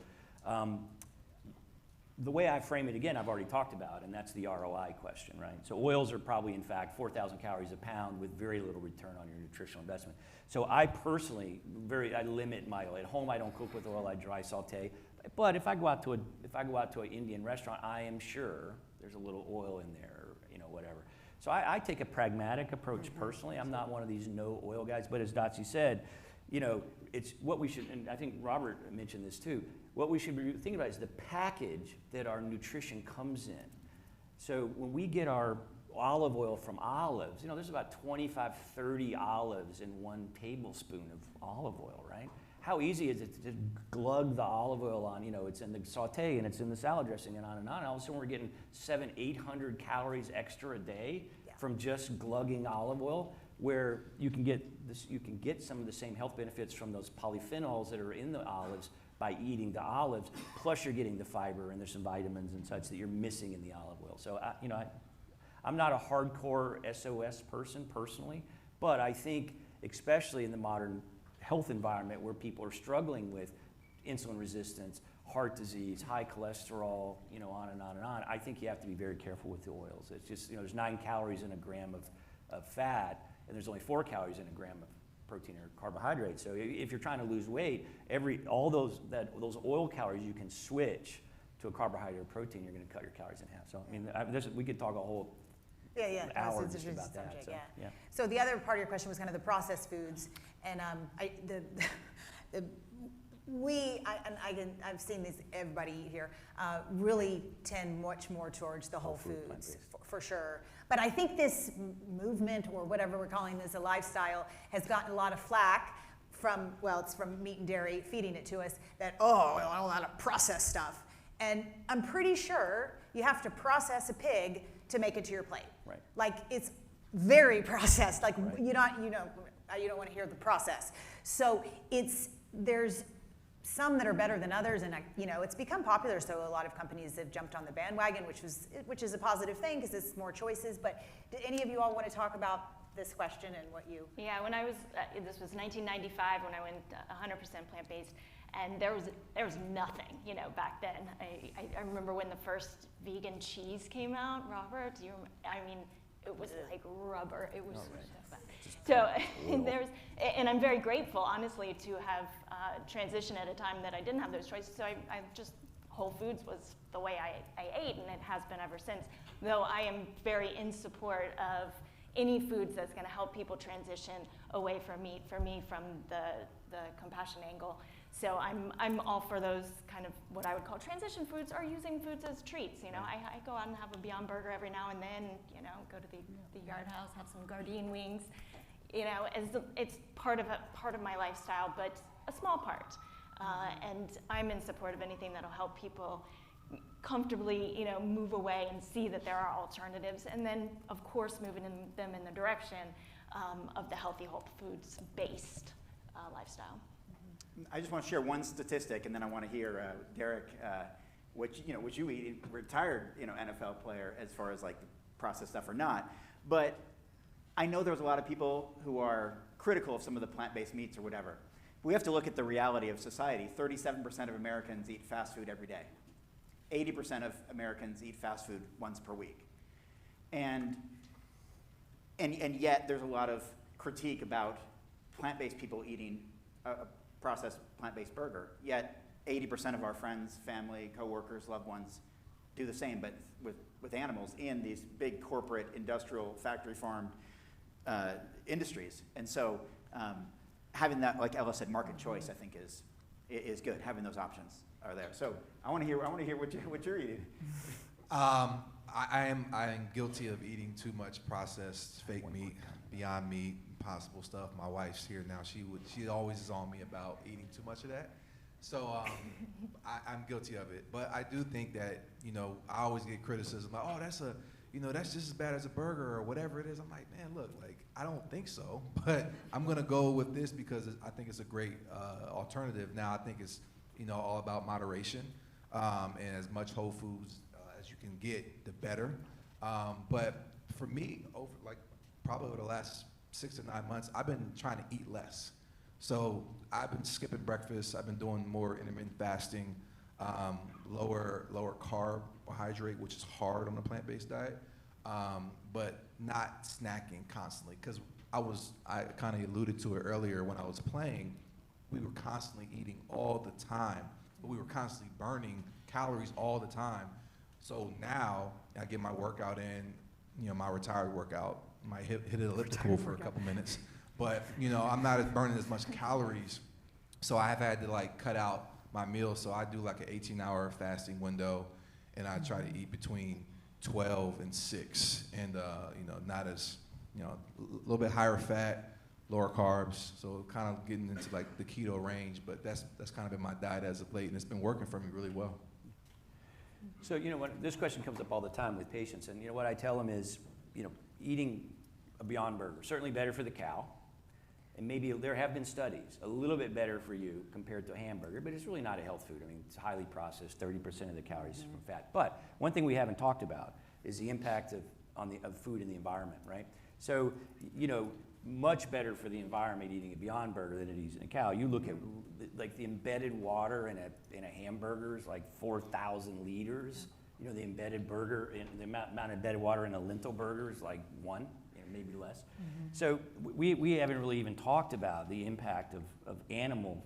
The way I frame it, again, I've already talked about, and that's the ROI question, right? So oils are probably, in fact, 4,000 calories a pound with very little return on your nutritional investment. So I personally, I limit my oil. At home, I don't cook with oil, I dry saute. But if I go out to an Indian restaurant, I am sure there's a little oil in there, whatever. So I take a pragmatic approach personally. I'm not one of these no oil guys, but as Dotsie said, you know, it's what we should, and I think Robert mentioned this too, what we should be thinking about is the package that our nutrition comes in. So when we get our olive oil from olives, you know, there's about 25, 30 olives in 1 tablespoon of olive oil, right? How easy is it to glug the olive oil on, you know, it's in the saute and it's in the salad dressing and on and on. And all of a sudden we're getting 700-800 calories extra a day from just glugging olive oil, where you can get this, you can get some of the same health benefits from those polyphenols that are in the olives by eating the olives, plus you're getting the fiber and there's some vitamins and such that you're missing in the olive oil. So, you know, I'm not a hardcore SOS person personally, but I think especially in the modern health environment where people are struggling with insulin resistance, heart disease, high cholesterol, you know, on and on and on, I think you have to be very careful with the oils. It's just, you know, there's 9 calories in a gram of fat, and there's only 4 calories in a gram of protein or carbohydrate. So if you're trying to lose weight, all those oil calories you can switch to a carbohydrate or protein, you're going to cut your calories in half. So I mean, we could talk a whole hour just about that. Subject, so, yeah. So the other part of your question was kind of the processed foods, and I've seen this, everybody here really tend much more towards the whole foods for sure. But I think this movement, or whatever we're calling this, a lifestyle, has gotten a lot of flack from, well, it's from meat and dairy feeding it to us, that, oh, well, all that processed stuff. And I'm pretty sure you have to process a pig to make it to your plate. Right. Like, it's very processed. Like, you don't want to hear the process. So there's some that are better than others, and you know, it's become popular, so a lot of companies have jumped on the bandwagon, which is a positive thing because it's more choices. But did any of you all want to talk about this question and what you? Yeah, when I was this was 1995 when I went 100% plant-based, and there was nothing, you know, back then. I remember when the first vegan cheese came out. Robert, do you remember? I mean, it was like rubber. It was so and I'm very grateful, honestly, to have transitioned at a time that I didn't have those choices. So I just, Whole Foods was the way I ate, and it has been ever since. Though I am very in support of any foods that's going to help people transition away from meat. For me, from the compassion angle. So I'm all for those kind of what I would call transition foods, or using foods as treats. You know, I go out and have a Beyond Burger every now and then. You know, go to the Yard House, have some Gardein wings. You know, it's part of my lifestyle, but a small part. And I'm in support of anything that'll help people comfortably, you know, move away and see that there are alternatives, and then of course moving them in the direction of the healthy whole foods based lifestyle. I just want to share one statistic, and then I want to hear Derrick, what you eat, retired, you know, NFL player, as far as like processed stuff or not. But I know there's a lot of people who are critical of some of the plant-based meats or whatever. We have to look at the reality of society. 37% of Americans eat fast food every day. 80% of Americans eat fast food once per week. And yet there's a lot of critique about plant-based people eating a processed plant-based burger. Yet 80% of our friends, family, coworkers, loved ones do the same, but with animals in these big corporate, industrial, factory farmed industries. And so having that, like Ella said, market choice, I think is good. Having those options are there. So I want to hear what you're eating. I am guilty of eating too much processed fake meat, Beyond Meat, Impossible stuff. My wife's here now. She always is on me about eating too much of that. So I'm guilty of it. But I do think that, you know, I always get criticism like, oh, that's just as bad as a burger or whatever it is. I'm like, man, look, like, I don't think so, but I'm gonna go with this because I think it's a great alternative. Now I think it's, you know, all about moderation, and as much whole foods as you can get, the better. But for me, probably over the last 6 to 9 months, I've been trying to eat less. So I've been skipping breakfast. I've been doing more intermittent fasting, lower carbohydrate, which is hard on a plant-based diet, but not snacking constantly. Because I kind of alluded to it earlier when I was playing. We were constantly eating all the time, but we were constantly burning calories all the time. So now I get my workout in, you know, my retired workout, might hit an elliptical for a couple minutes. but you know, I'm not burning as much calories, so I have had to like cut out my meals. So I do like an 18-hour fasting window, and I try to eat between 12 and 6, and you know, not as, you know, a little bit higher fat, lower carbs, so kind of getting into like the keto range. But that's kind of been my diet as of late, and it's been working for me really well. So, you know, this question comes up all the time with patients, and you know what I tell them is, you know, eating a Beyond Burger, certainly better for the cow, and maybe there have been studies, a little bit better for you compared to a hamburger, but it's really not a health food. I mean, it's highly processed, 30% of the calories from fat. But one thing we haven't talked about is the impact of food in the environment, right? So, you know, much better for the environment eating a Beyond Burger than it is in a cow. You look at like the embedded water in a hamburger is like 4,000 liters. You know, the embedded burger, the amount of embedded water in a lentil burger is like 1, you know, maybe less. So we haven't really even talked about the impact of animal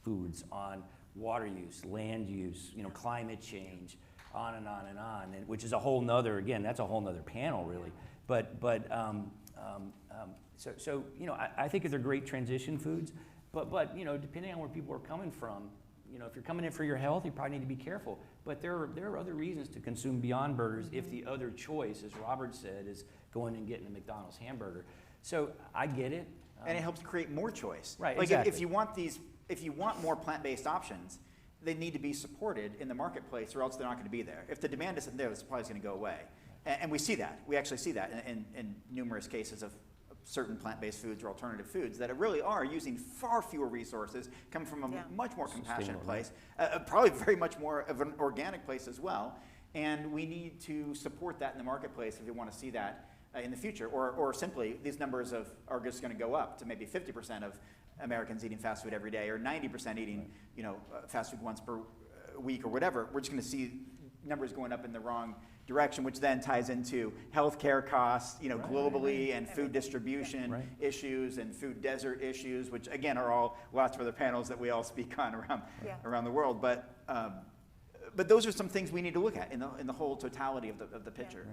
foods on water use, land use, you know, climate change, on and on and on, and which is a whole nother, again, that's a whole nother panel really. So you know, I think they're great transition foods, but you know, depending on where people are coming from, you know, if you're coming in for your health, you probably need to be careful. But there are other reasons to consume Beyond Burgers if the other choice, as Robert said, is going and getting a McDonald's hamburger. So I get it. And it helps create more choice. Right, like exactly. if you want more plant-based options, they need to be supported in the marketplace, or else they're not going to be there. If the demand isn't there, the supply is going to go away. And we see that. We actually see that in numerous cases of certain plant-based foods or alternative foods that really are using far fewer resources, come from a much more compassionate place, probably very much more of an organic place as well. And we need to support that in the marketplace if we want to see that in the future, or simply these numbers are just going to go up to maybe 50% of Americans eating fast food every day, or 90% eating, you know, fast food once per week or whatever. We're just going to see numbers going up in the wrong direction, which then ties into healthcare costs, you know, globally, and food distribution issues and food desert issues, which again are all lots of other panels that we all speak on around the world. But those are some things we need to look at in the whole totality of the picture.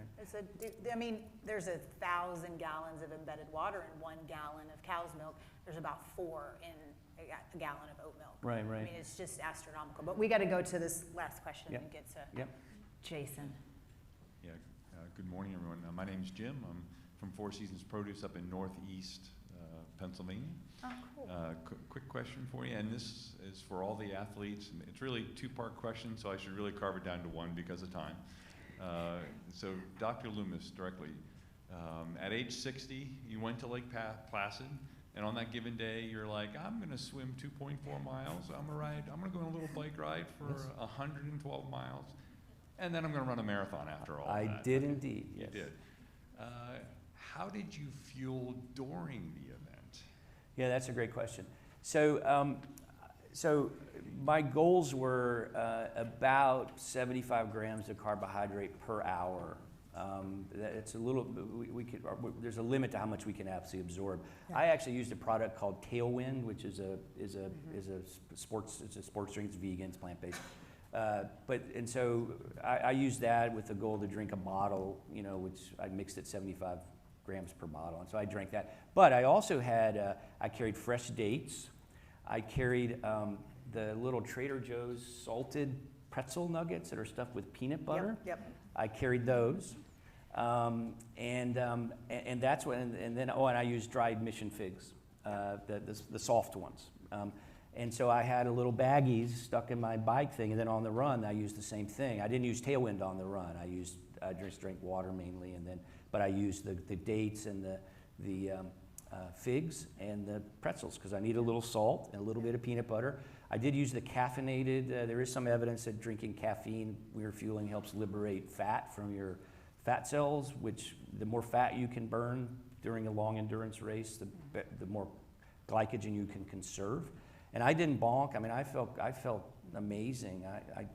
I mean, there's 1,000 gallons of embedded water in 1 gallon of cow's milk. There's about 4 in a gallon of oat milk. Right. I mean, it's just astronomical. But we got to go to this last question and get to Jason. Yeah. Good morning, everyone. My name's Jim. I'm from Four Seasons Produce up in Northeast Pennsylvania. Oh, cool. Quick question for you, and this is for all the athletes. And it's really a 2-part question, so I should really carve it down to one because of time. So, Dr. Loomis, directly, at age 60, you went to Lake Placid, and on that given day, you're like, I'm going to swim 2.4 miles. I'm going to go on a little bike ride for 112 miles, and then I'm going to run a marathon after all. I did indeed. You did. How did you fuel during the event? Yeah, that's a great question. So, so my goals were about 75 grams of carbohydrate per hour. It's a little. There's a limit to how much we can absolutely absorb. Yeah. I actually used a product called Tailwind, which is a sports drink. It's vegan. It's plant-based. And so I used that with the goal to drink a bottle, you know, which I mixed at 75 grams per bottle, and so I drank that. But I also had, I carried fresh dates. I carried the little Trader Joe's salted pretzel nuggets that are stuffed with peanut butter. Yep. I carried those, and that's when, and then I used dried mission figs, the soft ones. And so I had a little baggies stuck in my bike thing, and then on the run I used the same thing. I didn't use Tailwind on the run. I just drank water mainly, but I used the dates and the figs and the pretzels because I need a little salt and a little bit of peanut butter. I did use the caffeinated. There is some evidence that drinking caffeine, refueling, helps liberate fat from your fat cells, which the more fat you can burn during a long endurance race, the more glycogen you can conserve. And I didn't bonk. I mean, I felt amazing.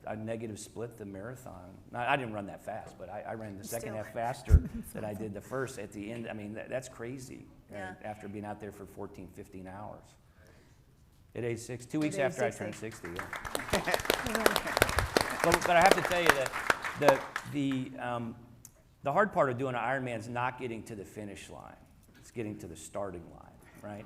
I negative split the marathon. I didn't run that fast, but I ran the second half faster than I did the first at the end. I mean, that's crazy after being out there for 14, 15 hours. At age 6, 2 weeks after I turned 60, yeah. But I have to tell you that the hard part of doing an Ironman is not getting to the finish line. It's getting to the starting line. right?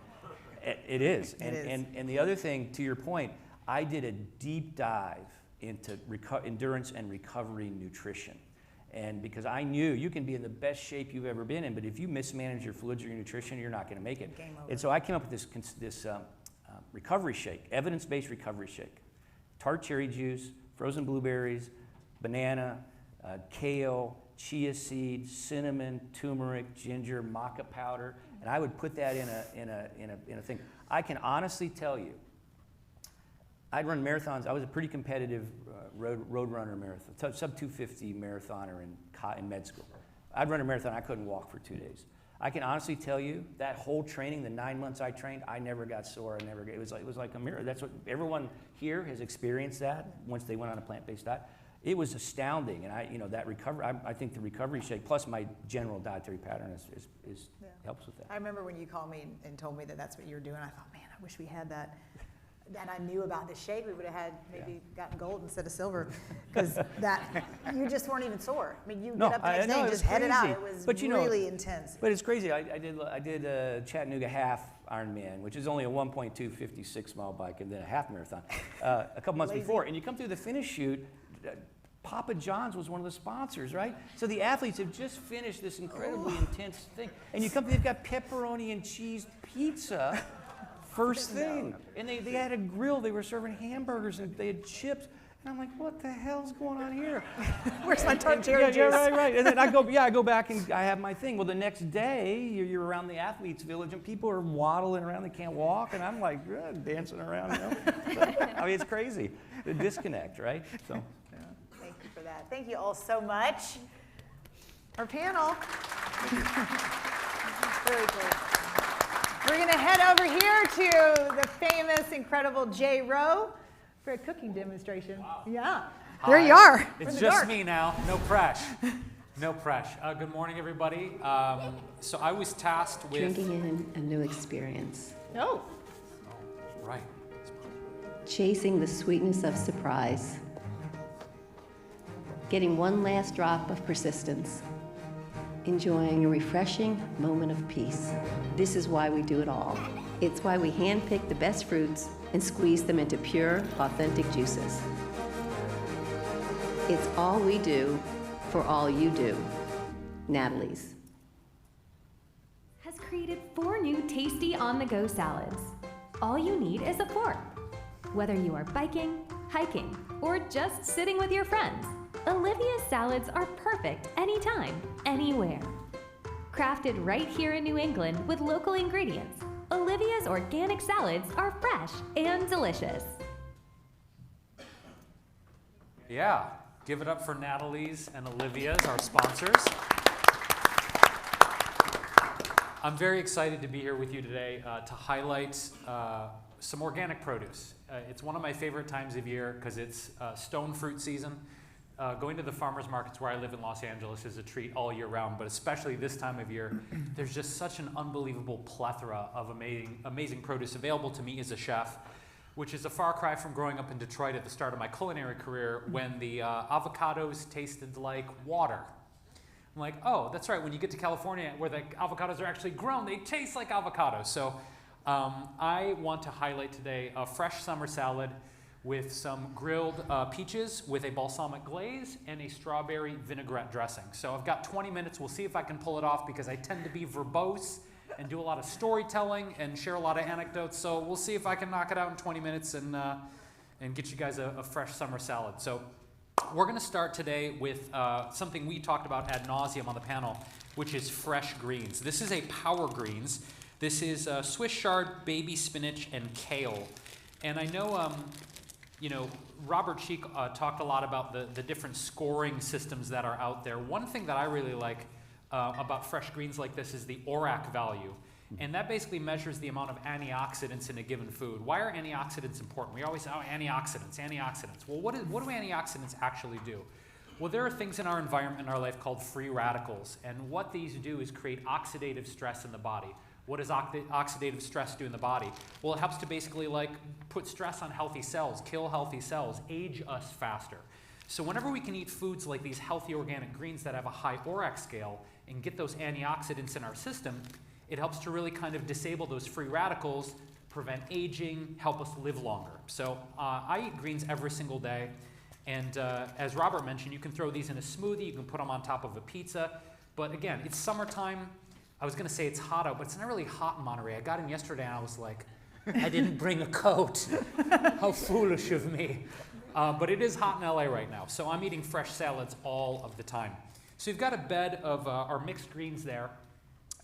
It is. It is. And the other thing, to your point, I did a deep dive into endurance and recovery nutrition. And because I knew you can be in the best shape you've ever been in, but if you mismanage your fluids or your nutrition, you're not going to make it. Game over. And so I came up with this recovery shake, evidence-based recovery shake. Tart cherry juice, frozen blueberries, banana, kale, chia seed, cinnamon, turmeric, ginger, maca powder, and I would put that in a thing. I can honestly tell you, I'd run marathons. I was a pretty competitive road runner marathon, sub 250 marathoner in med school. I'd run a marathon. I couldn't walk for 2 days. I can honestly tell you that whole training, the 9 months I trained, I never got sore. It was like a mirror. That's what everyone here has experienced that once they went on a plant-based diet. It was astounding, and that recovery. I think the recovery shake plus my general dietary pattern helps with that. I remember when you called me and told me that that's what you were doing. I thought, man, I wish we had that. And I knew about the shake. We would have had maybe gotten gold instead of silver, because you just weren't even sore. I mean, you get up the next day and just head it out. It was really intense. But it's crazy. I did a Chattanooga half Ironman, which is only a 1.2 56-mile bike and then a half marathon a couple months before. And you come through the finish chute. Papa John's was one of the sponsors, right? So the athletes have just finished this incredibly intense thing, and you come, they've got pepperoni and cheese pizza. First thing, and they had a grill. They were serving hamburgers and they had chips, and I'm like, what the hell's going on here? Where's my tart cherry juice? Yeah, right. And then I go back and I have my thing. Well, the next day you're around the athletes' village and people are waddling around. They can't walk, and I'm like dancing around. I mean, it's crazy. The disconnect, right? So. Yeah. Thank you for that. Thank you all so much. Our panel. Very cool. We're going to head over here to the famous, incredible Jay Rowe for a cooking demonstration. Wow. Yeah. Hi. There you are. It's just me now. No pressure. No pressure. Good morning, everybody. So I was tasked with... Drinking in a new experience. Oh. Right. Chasing the sweetness of surprise. Getting one last drop of persistence. Enjoying a refreshing moment of peace. This is why we do it all. It's why we handpick the best fruits and squeeze them into pure, authentic juices. It's all we do for all you do. Natalie's has created 4 new tasty on-the-go salads. All you need is a fork. Whether you are biking, hiking, or just sitting with your friends, Olivia's salads are perfect anytime, anywhere. Crafted right here in New England with local ingredients, Olivia's organic salads are fresh and delicious. Yeah, give it up for Natalie's and Olivia's, our sponsors. I'm very excited to be here with you today to highlight some organic produce. It's one of my favorite times of year because it's stone fruit season. Going to the farmers markets where I live in Los Angeles is a treat all year round, but especially this time of year, there's just such an unbelievable plethora of amazing produce available to me as a chef, which is a far cry from growing up in Detroit at the start of my culinary career when the avocados tasted like water. I'm like, oh, that's right, when you get to California where the avocados are actually grown, they taste like avocados. So I want to highlight today a fresh summer salad with some grilled peaches with a balsamic glaze and a strawberry vinaigrette dressing. So I've got 20 minutes. We'll see if I can pull it off because I tend to be verbose and do a lot of storytelling and share a lot of anecdotes. So we'll see if I can knock it out in 20 minutes and get you guys a fresh summer salad. So we're going to start today with something we talked about ad nauseum on the panel, which is fresh greens. This is a power greens. This is Swiss chard, baby spinach, and kale. And I know Robert Cheeke talked a lot about the different scoring systems that are out there. One thing that I really like about fresh greens like this is the ORAC value. And that basically measures the amount of antioxidants in a given food. Why are antioxidants important? We always say, oh, antioxidants. Well, what do antioxidants actually do? Well, there are things in our environment, in our life, called free radicals. And what these do is create oxidative stress in the body. What does oxidative stress do in the body? Well, it helps to basically put stress on healthy cells, kill healthy cells, age us faster. So whenever we can eat foods like these healthy organic greens that have a high ORAC scale and get those antioxidants in our system, it helps to really kind of disable those free radicals, prevent aging, help us live longer. So I eat greens every single day. And as Robert mentioned, you can throw these in a smoothie, you can put them on top of a pizza. But again, it's summertime. I was gonna say it's hot out, but it's not really hot in Monterey. I got in yesterday and I was like, I didn't bring a coat. How foolish of me. But it is hot in LA right now, so I'm eating fresh salads all of the time. So you've got a bed of our mixed greens there.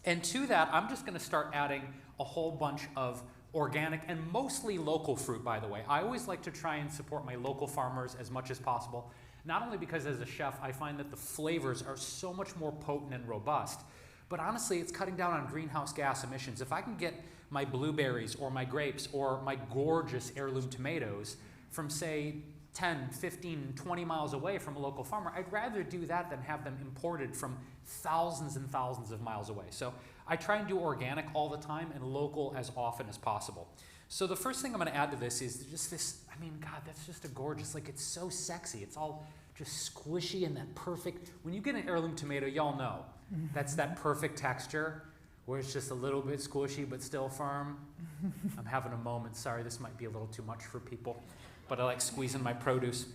And to that, I'm just gonna start adding a whole bunch of organic and mostly local fruit, by the way. I always like to try and support my local farmers as much as possible, not only because as a chef, I find that the flavors are so much more potent and robust, but honestly, it's cutting down on greenhouse gas emissions. If I can get my blueberries or my grapes or my gorgeous heirloom tomatoes from, say, 10, 15, 20 miles away from a local farmer, I'd rather do that than have them imported from thousands and thousands of miles away. So I try and do organic all the time and local as often as possible. So the first thing I'm gonna add to this is just this, I mean, God, that's just a gorgeous, like it's so sexy. It's all just squishy and that perfect, when you get an heirloom tomato, y'all know, that's that perfect texture where it's just a little bit squishy but still firm. I'm having a moment, sorry, this might be a little too much for people, but I like squeezing my produce.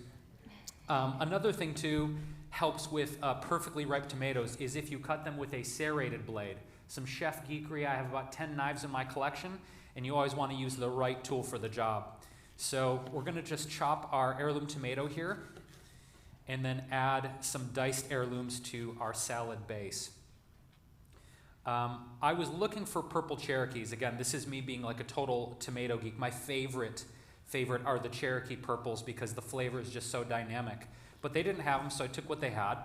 Another thing too, helps with perfectly ripe tomatoes is if you cut them with a serrated blade. Some chef geekery, I have about 10 knives in my collection, and you always want to use the right tool for the job. So we're gonna just chop our heirloom tomato here, and then add some diced heirlooms to our salad base. I was looking for purple Cherokees. Again, this is me being like a total tomato geek. My favorite are the Cherokee purples because the flavor is just so dynamic. But they didn't have them, so I took what they had.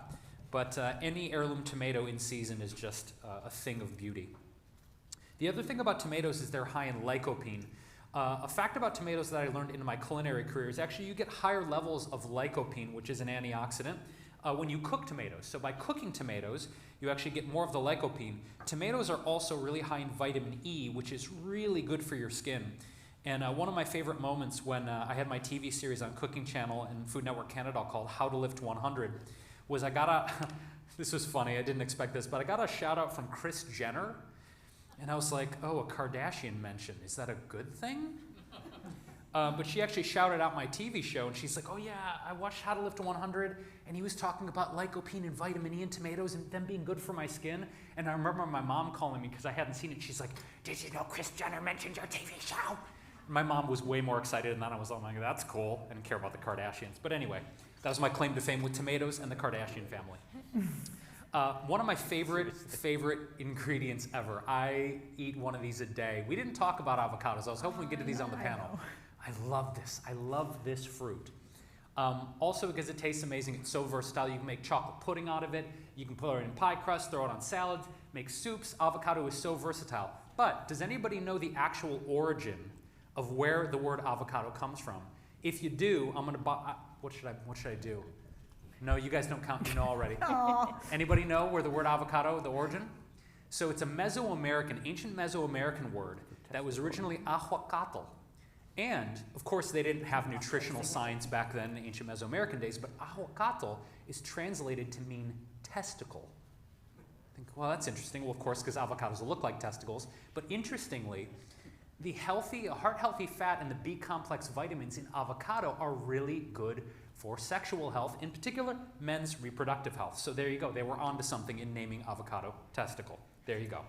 But any heirloom tomato in season is just a thing of beauty. The other thing about tomatoes is they're high in lycopene. A fact about tomatoes that I learned in my culinary career is actually you get higher levels of lycopene, which is an antioxidant, when you cook tomatoes. So by cooking tomatoes, you actually get more of the lycopene. Tomatoes are also really high in vitamin E, which is really good for your skin. And one of my favorite moments when I had my TV series on Cooking Channel and Food Network Canada called How to Live to 100 was I got a, this was funny, I didn't expect this, but I got a shout out from Kris Jenner. And I was like, oh, a Kardashian mention, is that a good thing? But she actually shouted out my TV show, and she's like, oh yeah, I watched How to Live to 100, and he was talking about lycopene and vitamin E in tomatoes and them being good for my skin. And I remember my mom calling me because I hadn't seen it. She's like, did you know Kris Jenner mentioned your TV show? My mom was way more excited than that. I was like, that's cool. I didn't care about the Kardashians. But anyway, that was my claim to fame with tomatoes and the Kardashian family. One of my favorite ingredients ever. I eat one of these a day. We didn't talk about avocados. I was hoping we'd get to these on the panel. I love this. I love this fruit. Also because it tastes amazing, it's so versatile. You can make chocolate pudding out of it. You can put it in pie crust, throw it on salads, make soups. Avocado is so versatile. But does anybody know the actual origin of where the word avocado comes from? If you do, I'm gonna buy, what should I do? No, you guys don't count, you know already. Anybody know where the word avocado, the origin? So it's a Mesoamerican, ancient Mesoamerican word that was originally ahuacatl. And of course they didn't have nutritional science back then in ancient Mesoamerican days, but ahuacatl is translated to mean testicle. Think, well, that's interesting. Well, of course, because avocados look like testicles. But interestingly, the healthy, heart-healthy fat and the B-complex vitamins in avocado are really good for sexual health, in particular, men's reproductive health. So there you go. They were onto something in naming avocado testicle. There you go.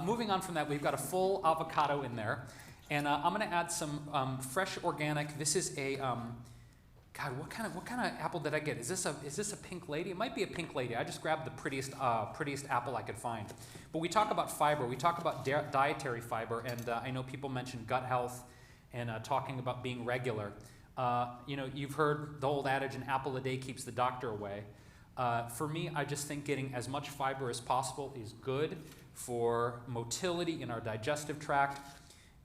Moving on from that, we've got a full avocado in there. And I'm going to add some fresh organic. This is a, God, what kind of apple did I get? Is this a pink lady? It might be a pink lady. I just grabbed the prettiest apple I could find. But we talk about fiber. We talk about dietary fiber, and I know people mention gut health and talking about being regular. You know, you've heard the old adage, an apple a day keeps the doctor away. For me, I just think getting as much fiber as possible is good for motility in our digestive tract.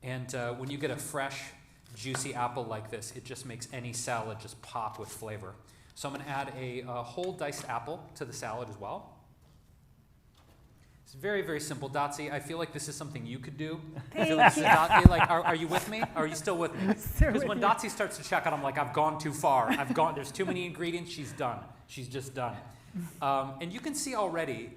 And when you get a fresh, juicy apple like this, it just makes any salad just pop with flavor. So I'm going to add a whole diced apple to the salad as well. It's very, very simple. Dotsie, I feel like this is something you could do. I feel like this is Dotsie, like, are you with me? Are you still with me? Because when Dotsie starts to check out, I'm like, I've gone too far. There's too many ingredients. She's done. She's just done. And you can see already,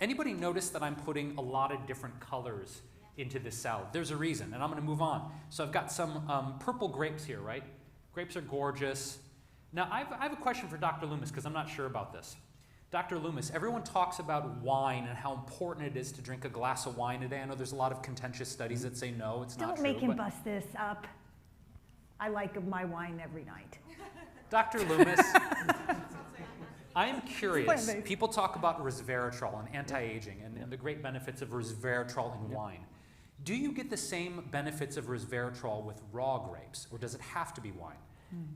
Anybody notice that I'm putting a lot of different colors into this salad? There's a reason, and I'm gonna move on. So I've got some purple grapes here, right? Grapes are gorgeous. Now, I have a question for Dr. Loomis, because I'm not sure about this. Dr. Loomis, everyone talks about wine and how important it is to drink a glass of wine a day. I know there's a lot of contentious studies that say no, it's not true. Don't make him bust this up. I like my wine every night. Dr. Loomis, I am curious. People talk about resveratrol and anti-aging and the great benefits of resveratrol in wine. Do you get the same benefits of resveratrol with raw grapes, or does it have to be wine?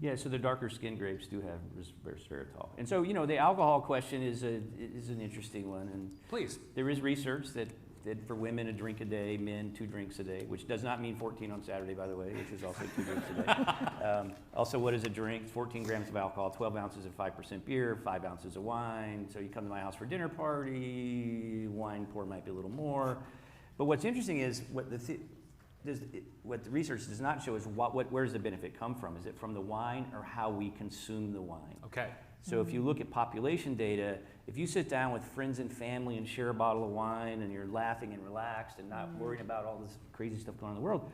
Yeah, so the darker skinned grapes do have resveratrol. And so, you know, the alcohol question is an interesting one. And please. There is research that for women, a drink a day, men, 2 drinks a day, which does not mean 14 on Saturday, by the way, which is also 2 drinks a day. Also, what is a drink? 14 grams of alcohol, 12 ounces of 5% beer, 5 ounces of wine. So you come to my house for a dinner party, wine pour might be a little more. But what's interesting is what the research does not show is where does the benefit come from? Is it from the wine or how we consume the wine? Okay. So if you look at population data, if you sit down with friends and family and share a bottle of wine and you're laughing and relaxed and not worrying about all this crazy stuff going on in the world,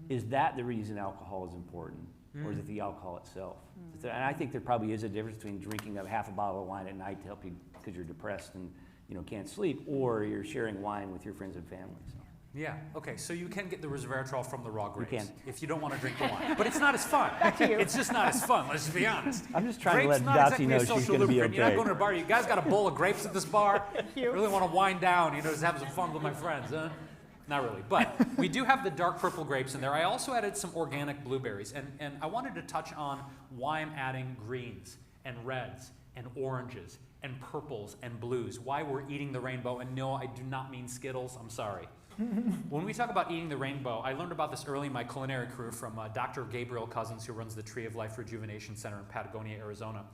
is that the reason alcohol is important? Or is it the alcohol itself? And I think there probably is a difference between drinking half a bottle of wine at night to help you because you're depressed and can't sleep, or you're sharing wine with your friends and family. So. Yeah, okay, so you can get the resveratrol from the raw grapes. You can. If you don't want to drink the wine. But it's not as fun. Back to you. It's just not as fun, let's be honest. I'm just trying grapes to let Dotsie know she's going to be okay. You're not going to a bar. You guys got a bowl of grapes at this bar? You really want to wind down, just have some fun with my friends, huh? Not really, but we do have the dark purple grapes in there. I also added some organic blueberries, and I wanted to touch on why I'm adding greens and reds and oranges and purples and blues, why we're eating the rainbow. And no, I do not mean Skittles, I'm sorry. When we talk about eating the rainbow, I learned about this early in my culinary career from Dr. Gabriel Cousins, who runs the Tree of Life Rejuvenation Center in Patagonia, Arizona.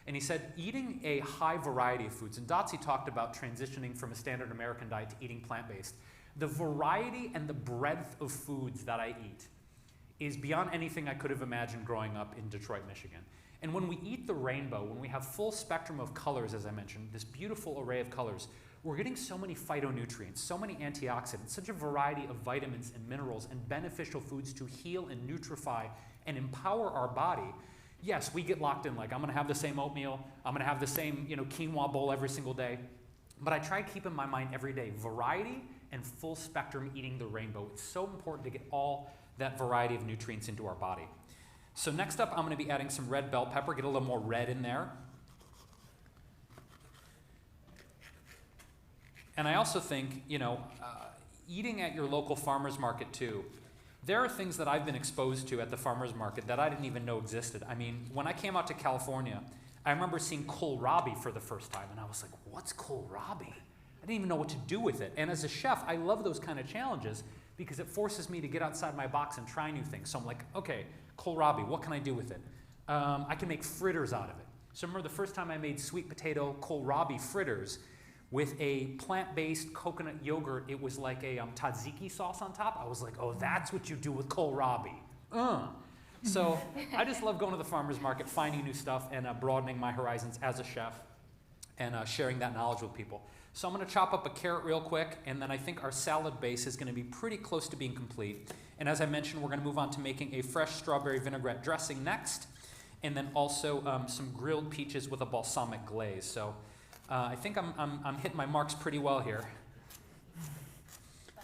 And he said, eating a high variety of foods, and Dotsie talked about transitioning from a standard American diet to eating plant-based. The variety and the breadth of foods that I eat is beyond anything I could have imagined growing up in Detroit, Michigan. And when we eat the rainbow, when we have full spectrum of colors, as I mentioned, this beautiful array of colors, we're getting so many phytonutrients, so many antioxidants, such a variety of vitamins and minerals and beneficial foods to heal and nutrify and empower our body. Yes, we get locked in, like I'm gonna have the same oatmeal, I'm gonna have the same quinoa bowl every single day, but I try to keep in my mind every day, variety and full spectrum eating the rainbow. It's so important to get all that variety of nutrients into our body. So next up, I'm gonna be adding some red bell pepper, get a little more red in there. And I also think, eating at your local farmer's market too, there are things that I've been exposed to at the farmer's market that I didn't even know existed. I mean, when I came out to California, I remember seeing kohlrabi for the first time, and I was like, what's kohlrabi? I didn't even know what to do with it. And as a chef, I love those kind of challenges because it forces me to get outside my box and try new things. So I'm like, okay, kohlrabi, what can I do with it? I can make fritters out of it. So I remember the first time I made sweet potato kohlrabi fritters with a plant-based coconut yogurt. It was like a tzatziki sauce on top. I was like, oh, that's what you do with kohlrabi. So I just love going to the farmer's market, finding new stuff, and broadening my horizons as a chef, and sharing that knowledge with people. So I'm gonna chop up a carrot real quick, and then I think our salad base is gonna be pretty close to being complete. And as I mentioned, we're gonna move on to making a fresh strawberry vinaigrette dressing next, and then also some grilled peaches with a balsamic glaze. So I think I'm hitting my marks pretty well here.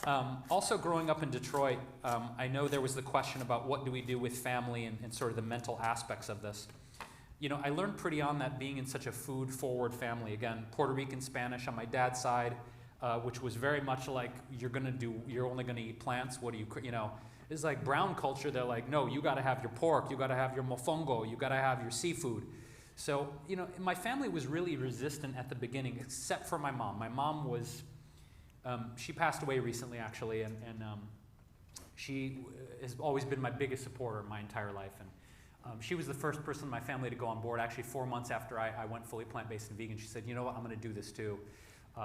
Also growing up in Detroit, I know there was the question about what do we do with family and sort of the mental aspects of this. I learned pretty on that being in such a food-forward family. Again, Puerto Rican Spanish on my dad's side, which was very much like you're only gonna eat plants. What do you know? It's like brown culture. They're like, no, you gotta have your pork, you gotta have your mofongo, you gotta have your seafood. So, my family was really resistant at the beginning, except for my mom. My mom was, she passed away recently, actually, and she has always been my biggest supporter my entire life. And she was the first person in my family to go on board. Actually, 4 months after I went fully plant-based and vegan, she said, you know what, I'm gonna do this too.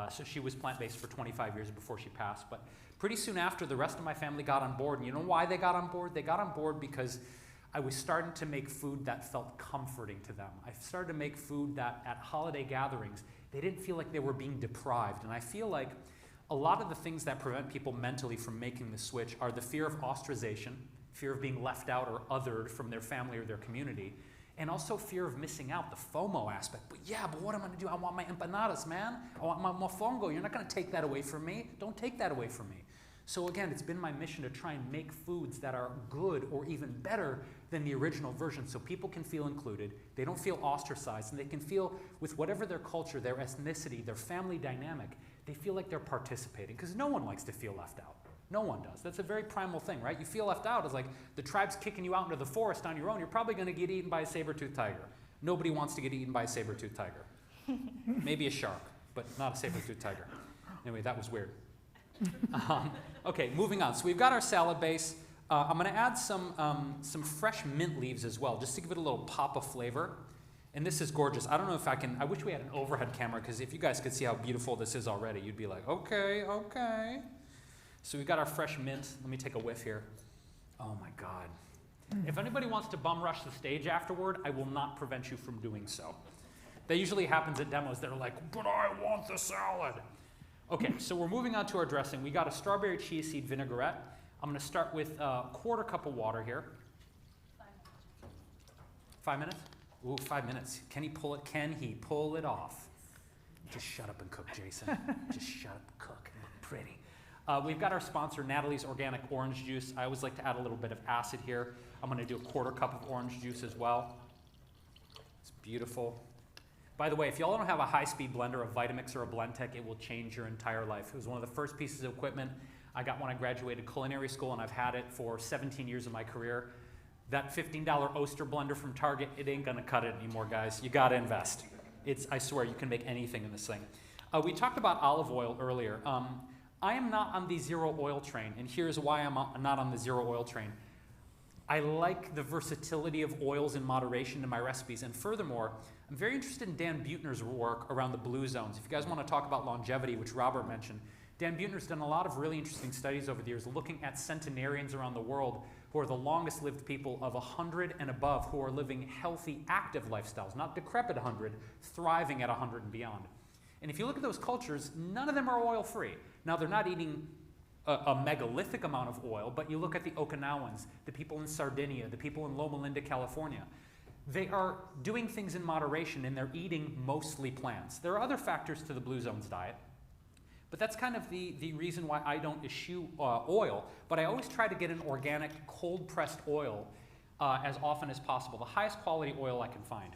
So she was plant-based for 25 years before she passed. But pretty soon after, the rest of my family got on board. And you know why they got on board? They got on board because I was starting to make food that felt comforting to them. I started to make food that at holiday gatherings, They didn't feel like they were being deprived. And I feel like a lot of the things that prevent people mentally from making the switch are the fear of ostracization, fear of being left out or othered from their family or their community, and also fear of missing out, the FOMO aspect. But yeah, but what am I gonna do? I want my empanadas, man. I want my mofongo. You're not gonna take that away from me. Don't take that away from me. So again, it's been my mission to try and make foods that are good or even better than the original version so people can feel included, they don't feel ostracized, and they can feel with whatever their culture, their ethnicity, their family dynamic, they feel like they're participating, because no one likes to feel left out. No one does. That's a very primal thing, right? You feel left out. It's like the tribe's kicking you out into the forest on your own. You're probably going to get eaten by a saber-toothed tiger. Nobody wants to get eaten by a saber-toothed tiger. Maybe a shark, but not a saber-toothed tiger. Anyway, that was weird. Okay, moving on. So we've got our salad base. I'm going to add some fresh mint leaves as well, just to give it a little pop of flavor. And this is gorgeous. I don't know if I can, I wish we had an overhead camera, because if you guys could see how beautiful this is already, you'd be like, okay, okay. So we've got our fresh mint. Let me take a whiff here. Oh my God. If anybody wants to bum rush the stage afterward, I will not prevent you from doing so. That usually happens at demos. They're like, but I want the salad. Okay, so we're moving on to our dressing. We got a strawberry chia seed vinaigrette. I'm going to start with a quarter cup of water here. 5 minutes? Ooh, 5 minutes. Can he pull it? Can he pull it off? Just shut up and cook, Jason. Just shut up and cook. Pretty. We've got our sponsor, Natalie's Organic Orange Juice. I always like to add a little bit of acid here. I'm going to do a quarter cup of orange juice as well. It's beautiful. By the way, if y'all don't have a high-speed blender, a Vitamix or a Blendtec, it will change your entire life. It was one of the first pieces of equipment I got when I graduated culinary school, and I've had it for 17 years of my career. That $15 Oster blender from Target, it ain't gonna cut it anymore, guys. You gotta invest. I swear, you can make anything in this thing. We talked about olive oil earlier. I am not on the zero oil train, and here's why I'm not on the zero oil train. I like the versatility of oils in moderation in my recipes, and furthermore, I'm very interested in Dan Buettner's work around the blue zones. If you guys want to talk about longevity, which Robert mentioned, Dan Buettner's done a lot of really interesting studies over the years looking at centenarians around the world who are the longest lived people of 100 and above, who are living healthy, active lifestyles, not decrepit 100, thriving at 100 and beyond. And if you look at those cultures, none of them are oil-free. Now, they're not eating a megalithic amount of oil, but you look at the Okinawans, the people in Sardinia, the people in Loma Linda, California. They are doing things in moderation, and they're eating mostly plants. There are other factors to the Blue Zones diet, but that's kind of the reason why I don't eschew oil, but I always try to get an organic, cold-pressed oil as often as possible, the highest quality oil I can find.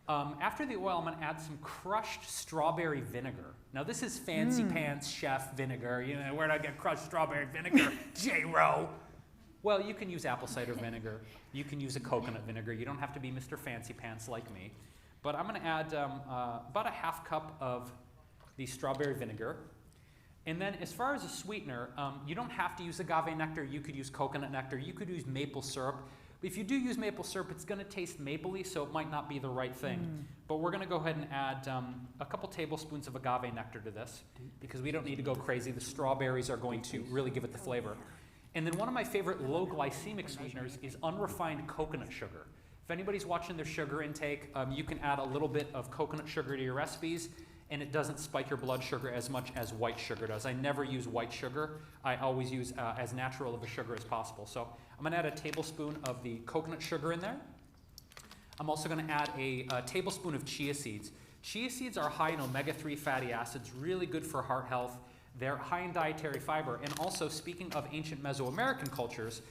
After the oil, I'm going to add some crushed strawberry vinegar. Now, this is fancy pants chef vinegar. You know, where'd I get crushed strawberry vinegar? J-Ro. Well, you can use apple cider vinegar. You can use a coconut vinegar. You don't have to be Mr. Fancy Pants like me. But I'm going to add about a half cup of the strawberry vinegar. And then as far as a sweetener, you don't have to use agave nectar. You could use coconut nectar. You could use maple syrup. But if you do use maple syrup, it's going to taste mapley, so it might not be the right thing. But we're going to go ahead and add a couple tablespoons of agave nectar to this, because we don't need to go crazy. The strawberries are going to really give it the flavor. And then one of my favorite low glycemic sweeteners is unrefined coconut sugar. If anybody's watching their sugar intake, you can add a little bit of coconut sugar to your recipes, and it doesn't spike your blood sugar as much as white sugar does. I never use white sugar. I always use as natural of a sugar as possible. So I'm going to add a tablespoon of the coconut sugar in there. I'm also going to add a tablespoon of chia seeds. Chia seeds are high in omega-3 fatty acids, really good for heart health. They're high in dietary fiber. And also, speaking of ancient Mesoamerican cultures,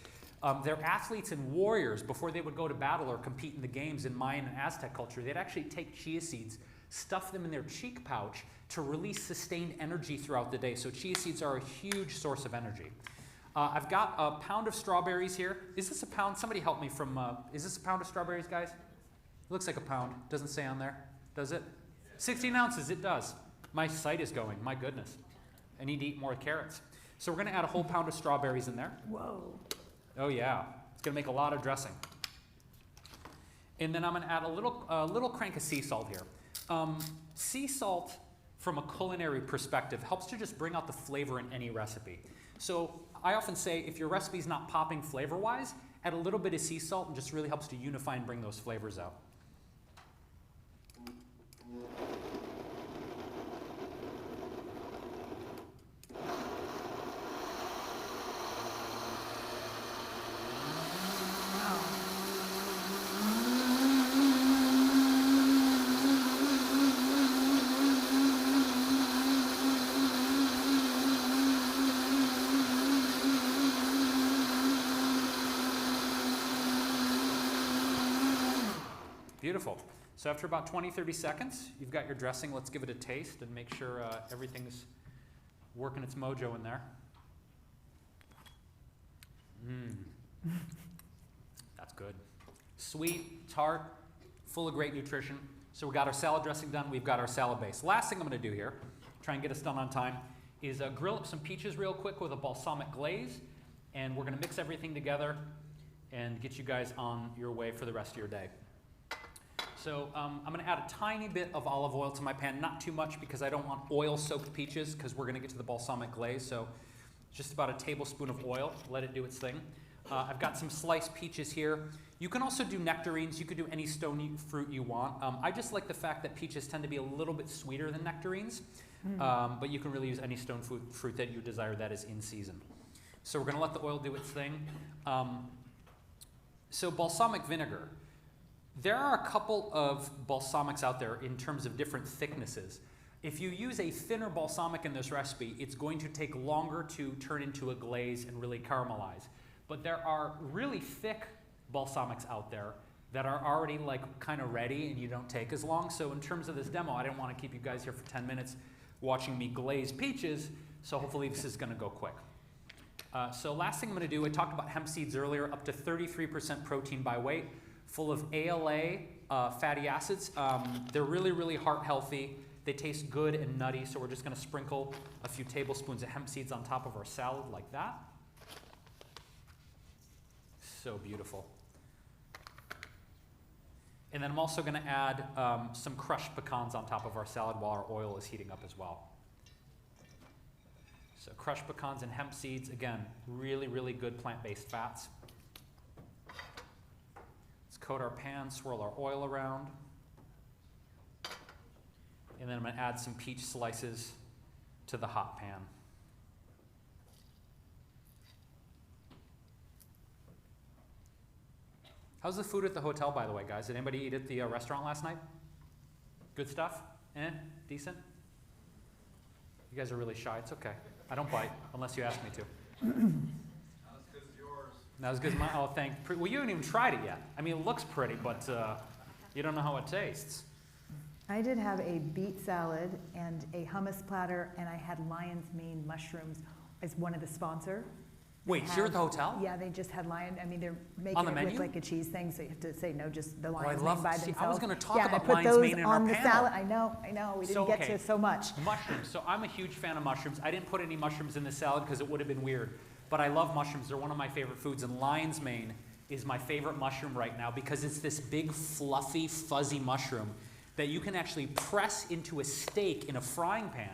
they're athletes and warriors. Before they would go to battle or compete in the games in Mayan and Aztec culture, they'd actually take chia seeds, stuff them in their cheek pouch to release sustained energy throughout the day. So chia seeds are a huge source of energy. I've got a pound of strawberries here. Is this a pound? Somebody help me from, is this a pound of strawberries, guys? It looks like a pound. Doesn't say on there, does it? 16 ounces, it does. My sight is going, my goodness. I need to eat more carrots. So we're gonna add a whole pound of strawberries in there. Whoa. Oh yeah, it's gonna make a lot of dressing. And then I'm gonna add a little crank of sea salt here. Sea salt, from a culinary perspective, helps to just bring out the flavor in any recipe. So I often say, if your recipe's not popping flavor-wise, add a little bit of sea salt and just really helps to unify and bring those flavors out. beautiful. So after about 20, 30 seconds, you've got your dressing. Let's give it a taste and make sure everything's working its mojo in there. That's good. Sweet, tart, full of great nutrition. So we got our salad dressing done. We've got our salad base. Last thing I'm going to do here, try and get us done on time, is grill up some peaches real quick with a balsamic glaze. And we're going to mix everything together and get you guys on your way for the rest of your day. So I'm going to add a tiny bit of olive oil to my pan, not too much because I don't want oil-soaked peaches because we're going to get to the balsamic glaze. So just about a tablespoon of oil, let it do its thing. I've got some sliced peaches here. You can also do nectarines. You could do any stone fruit you want. I just like the fact that peaches tend to be a little bit sweeter than nectarines, but you can really use any stone fruit that you desire that is in season. So we're going to let the oil do its thing. So balsamic vinegar. There are a couple of balsamics out there in terms of different thicknesses. If you use a thinner balsamic in this recipe, it's going to take longer to turn into a glaze and really caramelize. But there are really thick balsamics out there that are already like kind of ready and you don't take as long. So in terms of this demo, I didn't want to keep you guys here for 10 minutes watching me glaze peaches, so hopefully this is going to go quick. So last thing I'm going to do, I talked about hemp seeds earlier, up to 33% protein by weight, full of ALA fatty acids. They're really, really heart healthy. They taste good and nutty, so we're just going to sprinkle a few tablespoons of hemp seeds on top of our salad like that. So beautiful. And then I'm also going to add some crushed pecans on top of our salad while our oil is heating up as well. So crushed pecans and hemp seeds, again, really, really good plant-based fats. Let's coat our pan, swirl our oil around. And then I'm going to add some peach slices to the hot pan. How's the food at the hotel, by the way, guys? Did anybody eat at the restaurant last night? Good stuff? Decent? You guys are really shy. It's okay. I don't bite unless you ask me to. Not as good as yours. Not as good as mine? Oh, thank you. Well, you haven't even tried it yet. I mean, it looks pretty, but you don't know how it tastes. I did have a beet salad and a hummus platter, and I had lion's mane mushrooms as one of the sponsor. Wait, here at the hotel? Yeah, they just had I mean, they're making on the it menu? with like a cheese thing, so you have to say no, just the lion's I mane by themselves. I was going to talk yeah, about I put lion's those mane in our on the panel. salad. I know. We didn't get to so much. Mushrooms. So I'm a huge fan of mushrooms. I didn't put any mushrooms in the salad because it would have been weird. But I love mushrooms. They're one of my favorite foods. And lion's mane is my favorite mushroom right now because it's this big, fluffy, fuzzy mushroom that you can actually press into a steak in a frying pan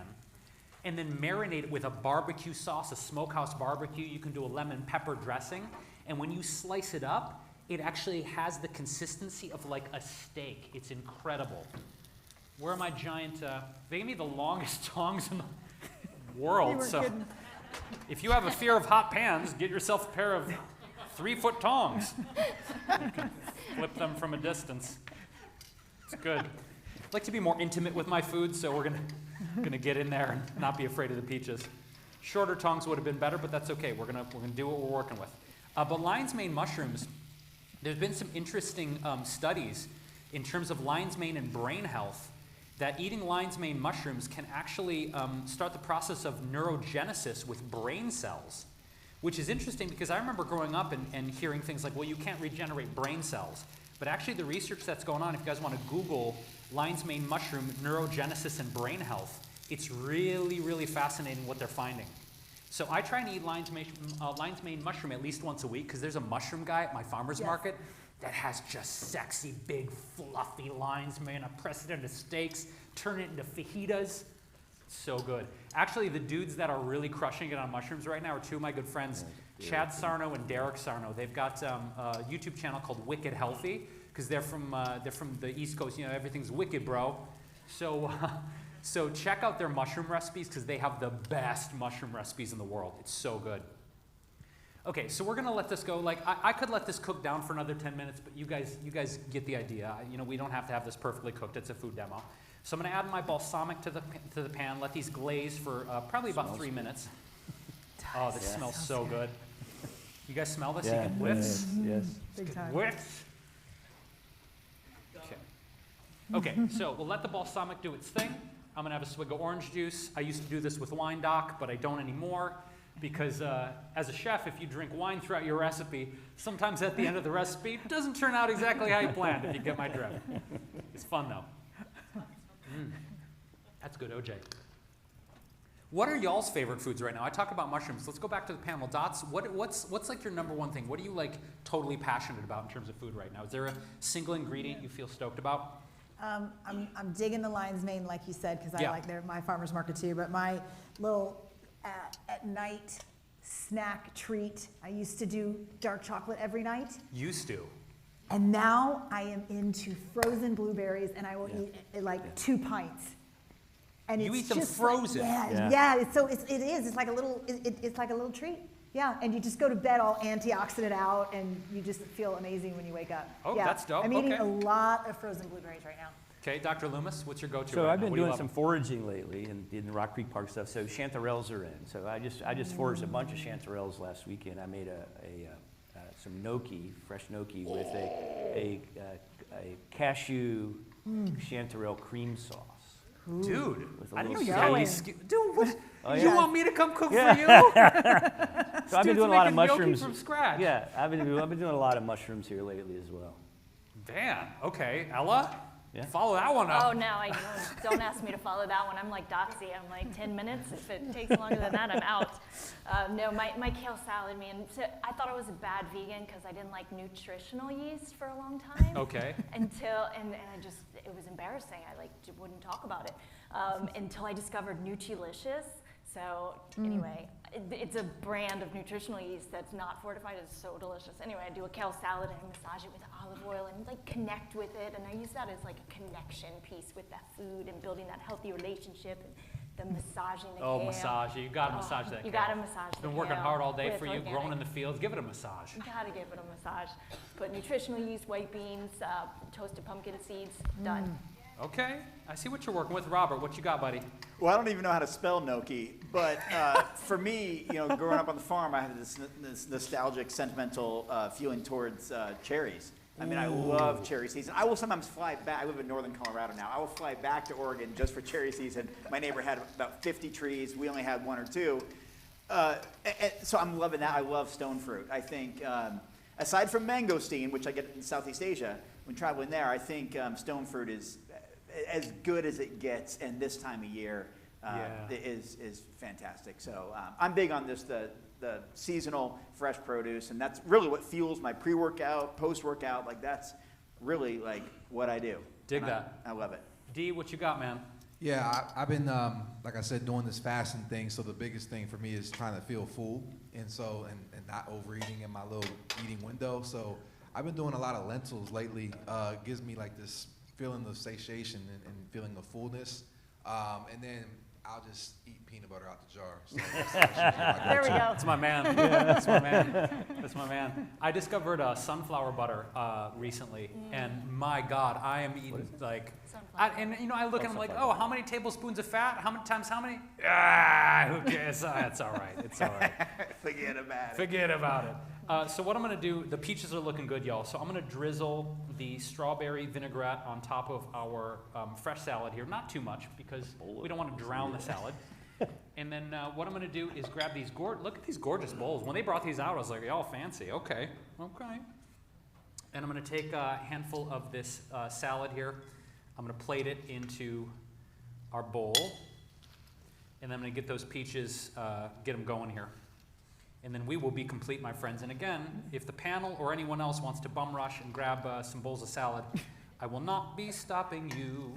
and then marinate it with a barbecue sauce, a smokehouse barbecue. You can do a lemon pepper dressing. And when you slice it up, it actually has the consistency of like a steak. It's incredible. Where are my giant, they gave me the longest tongs in the world. So kidding. If you have a fear of hot pans, get yourself a pair of 3-foot tongs. You can flip them from a distance. It's good. I like to be more intimate with my food, so we're gonna get in there and not be afraid of the peaches. Shorter tongs would have been better, but that's okay. We're gonna do what we're working with. But lion's mane mushrooms, there's been some interesting studies in terms of lion's mane and brain health that eating lion's mane mushrooms can actually start the process of neurogenesis with brain cells, which is interesting because I remember growing up and hearing things like, well, you can't regenerate brain cells. But actually the research that's going on, if you guys want to Google lion's mane mushroom neurogenesis and brain health, it's really, really fascinating what they're finding. So I try and eat lion's mane mushroom at least once a week because there's a mushroom guy at my farmer's market that has just sexy, big, fluffy lion's mane. I press it into steaks, turn it into fajitas. So good. Actually, the dudes that are really crushing it on mushrooms right now are two of my good friends, Chad Sarno and Derek Sarno. They've got a YouTube channel called Wicked Healthy because they're from the East Coast. You know, everything's wicked, bro. So, so check out their mushroom recipes because they have the best mushroom recipes in the world. It's so good. Okay, so we're gonna let this go. Like I could let this cook down for another 10 minutes, but you guys get the idea. You know, we don't have to have this perfectly cooked. It's a food demo. So I'm gonna add my balsamic to the pan. Let these glaze for probably about 3 minutes. Oh, this smells so good. You guys smell this? Yeah, You get whiffs. Yes. Big time. Whiffs. Okay. Okay, so we'll let the balsamic do its thing. I'm gonna have a swig of orange juice. I used to do this with wine, Doc, but I don't anymore because as a chef, if you drink wine throughout your recipe, sometimes at the end of the recipe, it doesn't turn out exactly how you planned, if you get my drift. It's fun though. That's good, OJ. What are y'all's favorite foods right now? I talk about mushrooms. Let's go back to the panel. Dots, what's like your number one thing? What are you like totally passionate about in terms of food right now? Is there a single ingredient you feel stoked about? I'm digging the lion's mane, like you said, because I like my farmer's market too. But my little at night snack treat, I used to do dark chocolate every night. Used to. And now I am into frozen blueberries, and I will eat like 2 pints. And you it's eat them just frozen. Like, it's like a little, it's like a little treat. Yeah, and you just go to bed all antioxidant out, and you just feel amazing when you wake up. Oh, yeah. that's dope. I'm eating a lot of frozen blueberries right now. Okay, Dr. Loomis, what's your go-to? So right I've been now? doing some foraging lately in the Rock Creek Park stuff. So chanterelles are in. So I just foraged a bunch of chanterelles last weekend. I made some gnocchi, fresh gnocchi with a cashew chanterelle cream sauce. Ooh. Dude, I didn't know you got any Dude, what? Oh, You yeah. want me to come cook for you? So I've been doing a lot of gnocchi mushrooms from scratch. Yeah, I've been doing a lot of mushrooms here lately as well. Damn. Okay, Ella. Yeah. Follow that one up. Oh no, I don't ask me to follow that one. I'm like Dotsie. I'm like 10 minutes. If it takes longer than that, I'm out. No, my kale salad, man. So I thought I was a bad vegan because I didn't like nutritional yeast for a long time. Okay. And I just, it was embarrassing. I wouldn't talk about it until I discovered Nutrilicious. So anyway, it's a brand of nutritional yeast that's not fortified. It's so delicious. Anyway, I do a kale salad and I massage it with olive oil and like connect with it. And I use that as like a connection piece with that food and building that healthy relationship and the massaging the kale. Oh, massage. You got to massage that You kale. got to massage the Been working kale hard all day with for you, organic. growing in the fields. Give it a massage. You got to give it a massage. Put nutritional yeast, white beans, toasted pumpkin seeds, done. Okay, I see what you're working with. Robert, what you got, buddy? Well, I don't even know how to spell gnocchi, but for me, growing up on the farm, I had this nostalgic, sentimental feeling towards cherries. I mean, I love cherry season. I will sometimes fly back. I live in northern Colorado now. I will fly back to Oregon just for cherry season. My neighbor had about 50 trees. We only had 1 or 2. So I'm loving that. I love stone fruit. I think, aside from mangosteen, which I get in Southeast Asia, when traveling there, I think stone fruit is as good as it gets, and this time of year is fantastic. So I'm big on this, the seasonal fresh produce, and that's really what fuels my pre-workout, post-workout. Like that's really like what I do. Dig that. I love it. D, what you got, man? Yeah, I've been, like I said, doing this fasting thing. So the biggest thing for me is trying to feel full, and not overeating in my little eating window. So I've been doing a lot of lentils lately. It gives me like this feeling of satiation and feeling of fullness, and then I'll just eat peanut butter out the jar. So there we go. That's my man. That's my man. That's my man. I discovered sunflower butter recently, and my God, I am eating like. I look and I'm like, oh, how many tablespoons of fat? How many times? How many? Who cares? It's all right. It's all right. Forget about it. Forget about it. So what I'm gonna do? The peaches are looking good, y'all. So I'm gonna drizzle the strawberry vinaigrette on top of our fresh salad here. Not too much because we don't want to drown the salad. And then what I'm gonna do is grab these look at these gorgeous bowls. When they brought these out, I was like, y'all fancy. Okay. And I'm gonna take a handful of this salad here. I'm gonna plate it into our bowl, and then I'm gonna get those peaches, get them going here. And then we will be complete, my friends. And again, if the panel or anyone else wants to bum rush and grab some bowls of salad, I will not be stopping you.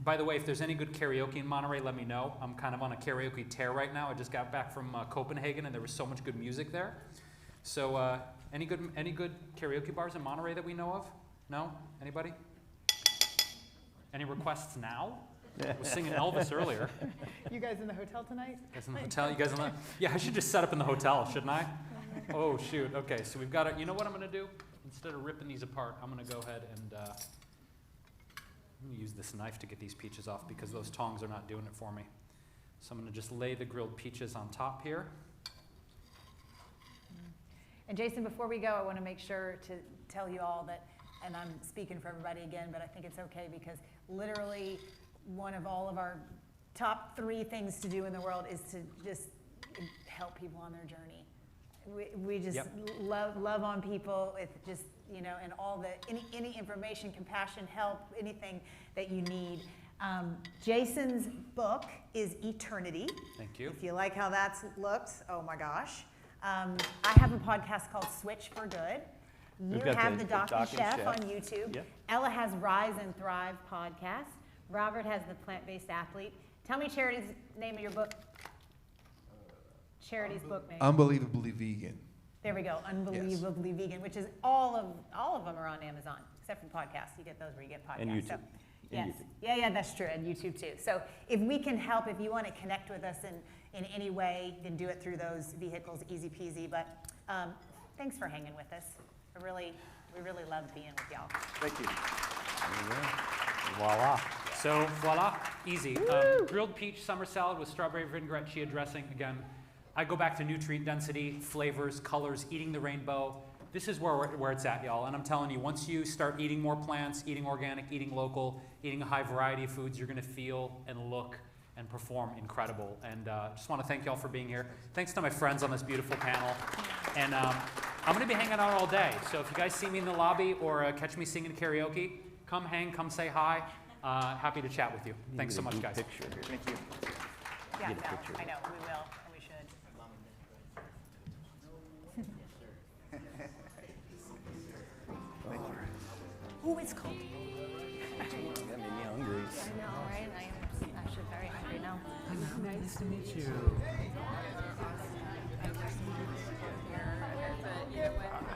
By the way, if there's any good karaoke in Monterey, let me know. I'm kind of on a karaoke tear right now. I just got back from Copenhagen, and there was so much good music there. So any good karaoke bars in Monterey that we know of? No? Anybody? Any requests now? I was singing Elvis earlier. You guys in the hotel tonight? You guys in the hotel? You guys in the? Yeah, I should just set up in the hotel, shouldn't I? Oh shoot. Okay, so we've got to. You know what I'm going to do? Instead of ripping these apart, I'm going to go ahead and I'm going to use this knife to get these peaches off because those tongs are not doing it for me. So I'm going to just lay the grilled peaches on top here. And Jason, before we go, I want to make sure to tell you all that and I'm speaking for everybody again, but I think it's okay because literally one of all of our top 3 things to do in the world is to just help people on their journey. We just love on people with just, you know, and all the, any information, compassion, help, anything that you need. Jason's book is Eternity. Thank you. If you like how that's looked, oh my gosh. I have a podcast called Switch for Good. You have the Dotsie Chef on YouTube. Yep. Ella has Rise and Thrive podcast. Robert has the Plant-Based Athlete. Tell me Charity's name of your book. Charity's book name. Unbelievably Vegan. There we go, Unbelievably Vegan, which is all of them are on Amazon, except for podcasts. You get those where you get podcasts. And YouTube. So, yes, yeah, that's true, and YouTube too. So if we can help, if you want to connect with us in any way, then do it through those vehicles, easy peasy. But thanks for hanging with us. We really love being with y'all. Thank you. Voila. So, voila, easy. Grilled peach summer salad with strawberry vinaigrette chia dressing. Again, I go back to nutrient density, flavors, colors, eating the rainbow. This is where it's at, y'all. And I'm telling you, once you start eating more plants, eating organic, eating local, eating a high variety of foods, you're going to feel and look and perform incredible. And just want to thank y'all for being here. Thanks to my friends on this beautiful panel. And I'm going to be hanging out all day. So if you guys see me in the lobby or catch me singing karaoke, come hang, come say hi. Happy to chat with you. Thanks so much, guys. Thank you. Yeah, no, I know, we will, and we should. Oh, it's cold. That made me hungry. I know, right? I'm actually very hungry now. Nice to meet you. But you know what?